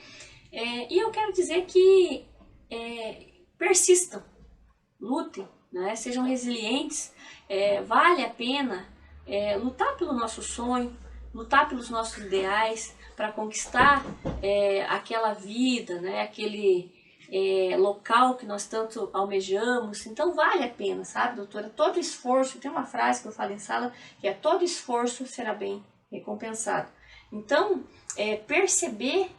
E eu quero dizer que persistam, lutem, né? Sejam resilientes, vale a pena lutar pelo nosso sonho, lutar pelos nossos ideais, para conquistar aquela vida, né? Aquele local que nós tanto almejamos. Então vale a pena, sabe, doutora? Todo esforço, tem uma frase que eu falo em sala, que é: todo esforço será bem recompensado. Então, perceber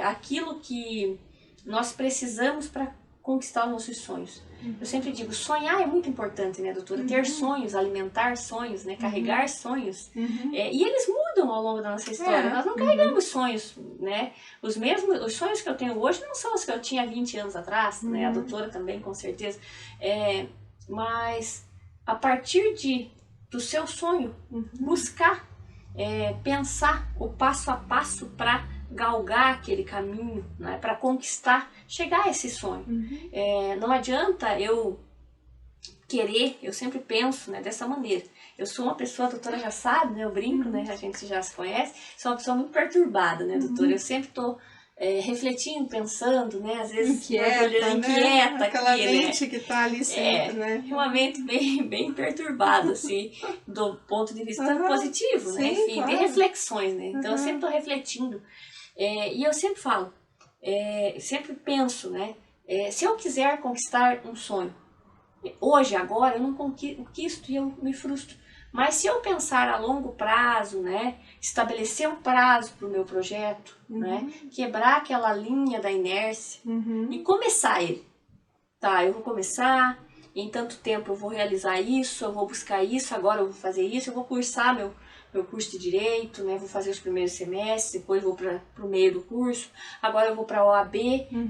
aquilo que nós precisamos para conquistar os nossos sonhos. Eu sempre digo, sonhar é muito importante, né, doutora? Ter sonhos, alimentar sonhos, né? Carregar sonhos. E eles mudam ao longo da nossa história. Nós não carregamos sonhos, né? Os sonhos que eu tenho hoje não são os que eu tinha 20 anos atrás, né? A doutora também, com certeza. Mas a partir do seu sonho, buscar, pensar o passo a passo para galgar aquele caminho, né, para conquistar, chegar a esse sonho. Não adianta eu querer, eu sempre penso, né, dessa maneira. Eu sou uma pessoa, a doutora já sabe, né, eu brinco, né, a gente já se conhece, sou uma pessoa muito perturbada, né, doutora? Eu sempre estou refletindo, pensando, né, às vezes inquieta, aquela aqui, mente né, que está ali sempre, né? uma mente bem perturbada, assim, do ponto de vista positivo, né, sim, enfim, claro. de reflexões, né, então eu sempre estou refletindo. E eu sempre falo, sempre penso, né? Se eu quiser conquistar um sonho, hoje, agora, eu não conquisto e eu me frustro. Mas se eu pensar a longo prazo, né? Estabelecer um prazo para o meu projeto, né? Quebrar aquela linha da inércia e começar ele. Tá, eu vou começar, em tanto tempo eu vou realizar isso, eu vou buscar isso, agora eu vou fazer isso, eu vou cursar meu curso de Direito, né? Vou fazer os primeiros semestres, depois vou para o meio do curso, agora eu vou para a OAB,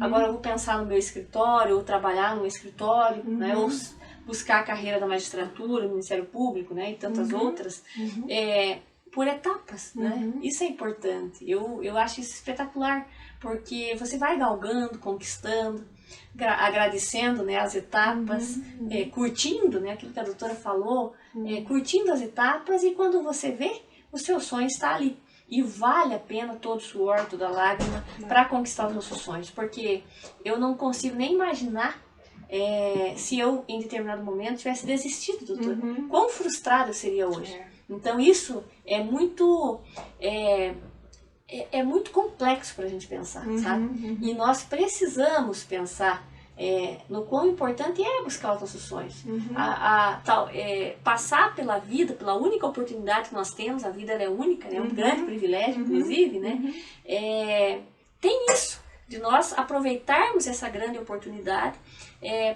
agora eu vou pensar no meu escritório, ou trabalhar no escritório, né? Ou buscar a carreira da magistratura, no Ministério Público, né? E tantas outras, por etapas, né? Isso é importante, eu acho isso espetacular, porque você vai galgando, conquistando, agradecendo, né, as etapas, curtindo, né, aquilo que a doutora falou, curtindo as etapas, e quando você vê, o seu sonho está ali. E vale a pena todo o suor, toda a lágrima para conquistar os nossos sonhos, porque eu não consigo nem imaginar se eu, em determinado momento, tivesse desistido, doutora. Quão frustrada eu seria hoje. Então isso é muito complexo para a gente pensar, sabe? E nós precisamos pensar no quão importante é buscar os nossos sonhos. Passar pela vida, pela única oportunidade que nós temos, a vida é única, é um grande privilégio, inclusive, né? Tem isso, de nós aproveitarmos essa grande oportunidade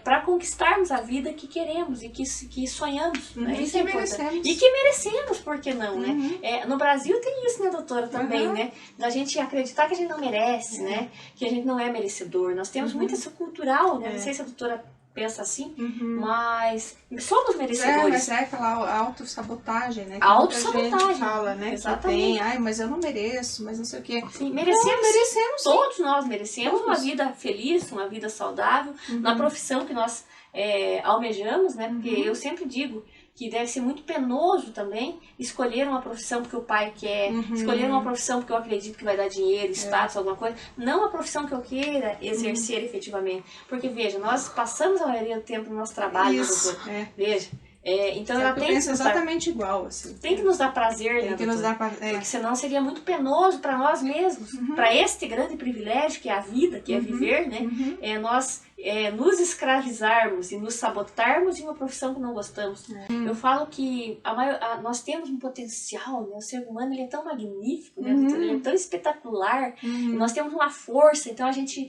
para conquistarmos a vida que queremos e que sonhamos, né? Isso é importante. E que merecemos, por que não, né? No Brasil tem isso, né, doutora, também, né? Da gente acreditar que a gente não merece, né? Que a gente não é merecedor. Nós temos muito isso cultural, né? Não sei se a doutora pensa assim, mas somos merecedores. Mas é aquela autossabotagem, né? Que a autossabotagem. Muita gente fala, né? Exatamente. Que tem, mas eu não mereço, mas não sei o quê. Sim, merecemos. Sim. Todos nós merecemos uma vida feliz, uma vida saudável, na profissão que nós almejamos, né? Porque eu sempre digo que deve ser muito penoso também escolher uma profissão porque o pai quer, escolher uma profissão porque eu acredito que vai dar dinheiro, status, alguma coisa, não a profissão que eu queira exercer efetivamente. Porque, veja, nós passamos a maioria do tempo no nosso trabalho, doutor. Veja, Então ela tem que nos exatamente igual, assim. Tem que nos dar prazer, tem né, que nos dar porque senão seria muito penoso para nós mesmos, para este grande privilégio que é a vida, que é viver, né? Nós nos escravizarmos e nos sabotarmos em uma profissão que não gostamos. Eu falo que nós temos um potencial, né? O ser humano ele é tão magnífico, né? Ele é tão espetacular, nós temos uma força, então a gente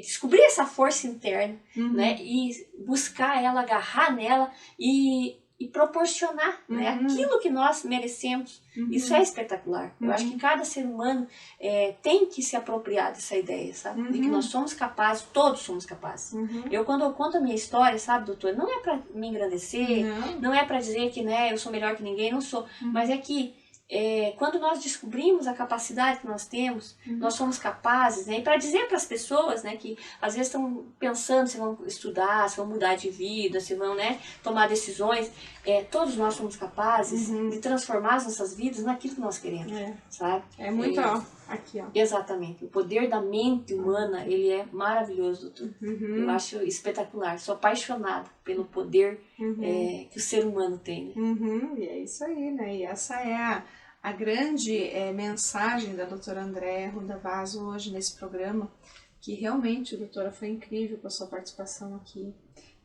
descobrir essa força interna, né? E buscar ela, agarrar nela e proporcionar, né? Aquilo que nós merecemos. Isso é espetacular. Eu acho que cada ser humano tem que se apropriar dessa ideia, sabe? De que nós somos capazes, todos somos capazes. Quando eu conto a minha história, sabe, doutor, não é para me engrandecer, não é para dizer que, né, eu sou melhor que ninguém, não sou, mas é que quando nós descobrimos a capacidade que nós temos, nós somos capazes, né? E para dizer para as pessoas, né, que às vezes estão pensando se vão estudar, se vão mudar de vida, se vão, né, tomar decisões, todos nós somos capazes de transformar as nossas vidas naquilo que nós queremos, sabe? É muito, aqui, ó. Exatamente. O poder da mente humana, ele é maravilhoso, doutor. Eu acho espetacular. Sou apaixonada pelo poder que o ser humano tem. Né? E é isso aí, né? E essa é a grande mensagem da doutora Andréa Ruda Vaz hoje nesse programa, que realmente, doutora, foi incrível com a sua participação aqui.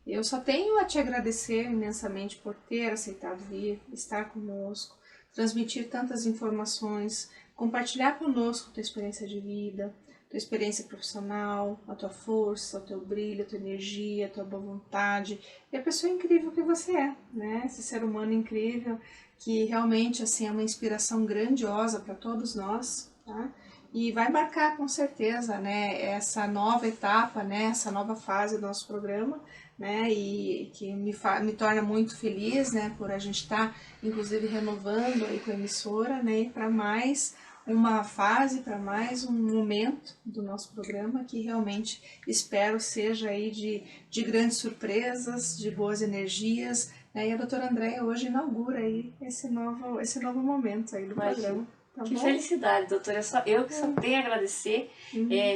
Eu só tenho a te agradecer imensamente por ter aceitado vir, estar conosco, transmitir tantas informações, compartilhar conosco a tua experiência de vida, tua experiência profissional, a tua força, o teu brilho, a tua energia, a tua boa vontade e a pessoa incrível que você é, né? Esse ser humano incrível que realmente assim é uma inspiração grandiosa para todos nós, tá? E vai marcar com certeza, né, essa nova etapa, né, essa nova fase do nosso programa, né, e que me torna muito feliz, né, por a gente estar, inclusive, renovando aí com a emissora, né, para mais uma fase, para mais um momento do nosso programa que realmente espero seja aí de grandes surpresas, de boas energias, né, e a doutora Andréa hoje inaugura aí esse novo momento aí do programa. Tá que bom? Felicidade, doutora. Eu que só tenho a agradecer.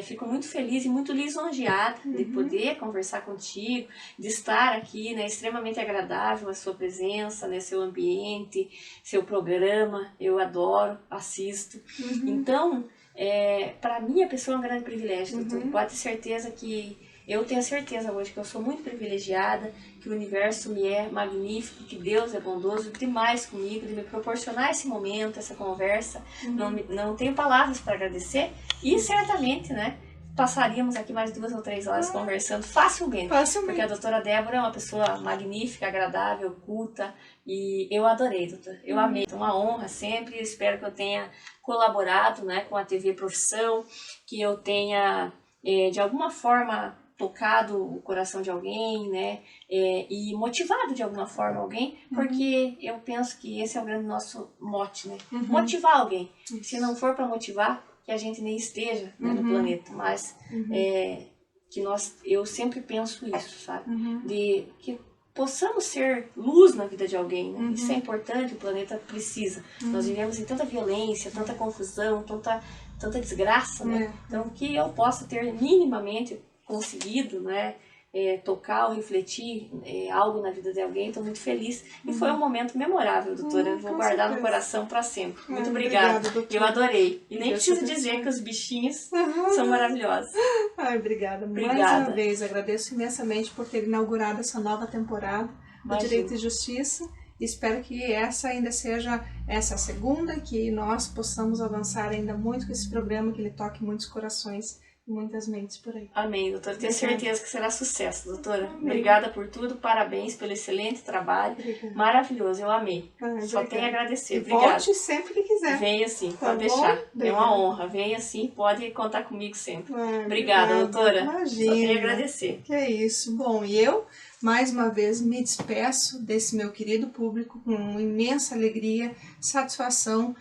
Fico muito feliz e muito lisonjeada de poder conversar contigo, de estar aqui, né? Extremamente agradável a sua presença, né? Seu ambiente, seu programa. Eu adoro, assisto. Então, para mim, a pessoa é um grande privilégio, doutora. Pode ter certeza que eu tenho certeza hoje que eu sou muito privilegiada, que o universo me é magnífico, que Deus é bondoso demais comigo, de me proporcionar esse momento, essa conversa. Não tenho palavras para agradecer e certamente, né, passaríamos aqui mais 2 ou 3 horas conversando facilmente. Porque a doutora Débora é uma pessoa magnífica, agradável, culta e eu adorei, doutora. Eu amei. É uma honra sempre. Espero que eu tenha colaborado, né, com a TV Profissão, que eu tenha, de alguma forma, tocado o coração de alguém, né, e motivado de alguma forma alguém, porque eu penso que esse é o grande nosso mote, né, motivar alguém. Se não for para motivar, que a gente nem esteja, né, no planeta, mas eu sempre penso isso, sabe, de que possamos ser luz na vida de alguém, né? Isso é importante, o planeta precisa. Nós vivemos em tanta violência, tanta confusão, tanta desgraça, né, então que eu possa ter minimamente conseguido, né, tocar ou refletir algo na vida de alguém, estou muito feliz. E foi um momento memorável, doutora. Vou guardar no coração para sempre. Muito obrigada. Eu adorei. E nem preciso dizer que os bichinhos são maravilhosos. Obrigada. Mais uma vez, agradeço imensamente por ter inaugurado essa nova temporada do Direito e Justiça. Espero que essa ainda seja essa segunda, que nós possamos avançar ainda muito com esse programa, que ele toque muitos corações, muitas mentes por aí. Amém, doutora. Tenho certeza que será sucesso, doutora. Amém. Obrigada por tudo, parabéns pelo excelente trabalho. Obrigada. Maravilhoso, eu amei. Só tenho a agradecer. Obrigada. Volte sempre que quiser. Venha sim, pode deixar. É uma honra. Venha sim, pode contar comigo sempre. Obrigada, doutora. Imagina. Só tenho a agradecer. Que é isso. Bom, e eu, mais uma vez, me despeço desse meu querido público com imensa alegria, satisfação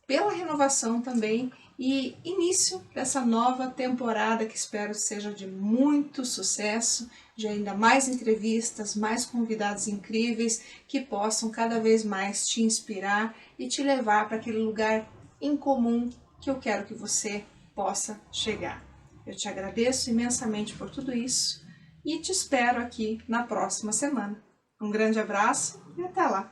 pela renovação também e início dessa nova temporada que espero seja de muito sucesso, de ainda mais entrevistas, mais convidados incríveis que possam cada vez mais te inspirar e te levar para aquele lugar incomum que eu quero que você possa chegar. Eu te agradeço imensamente por tudo isso e te espero aqui na próxima semana. Um grande abraço e até lá!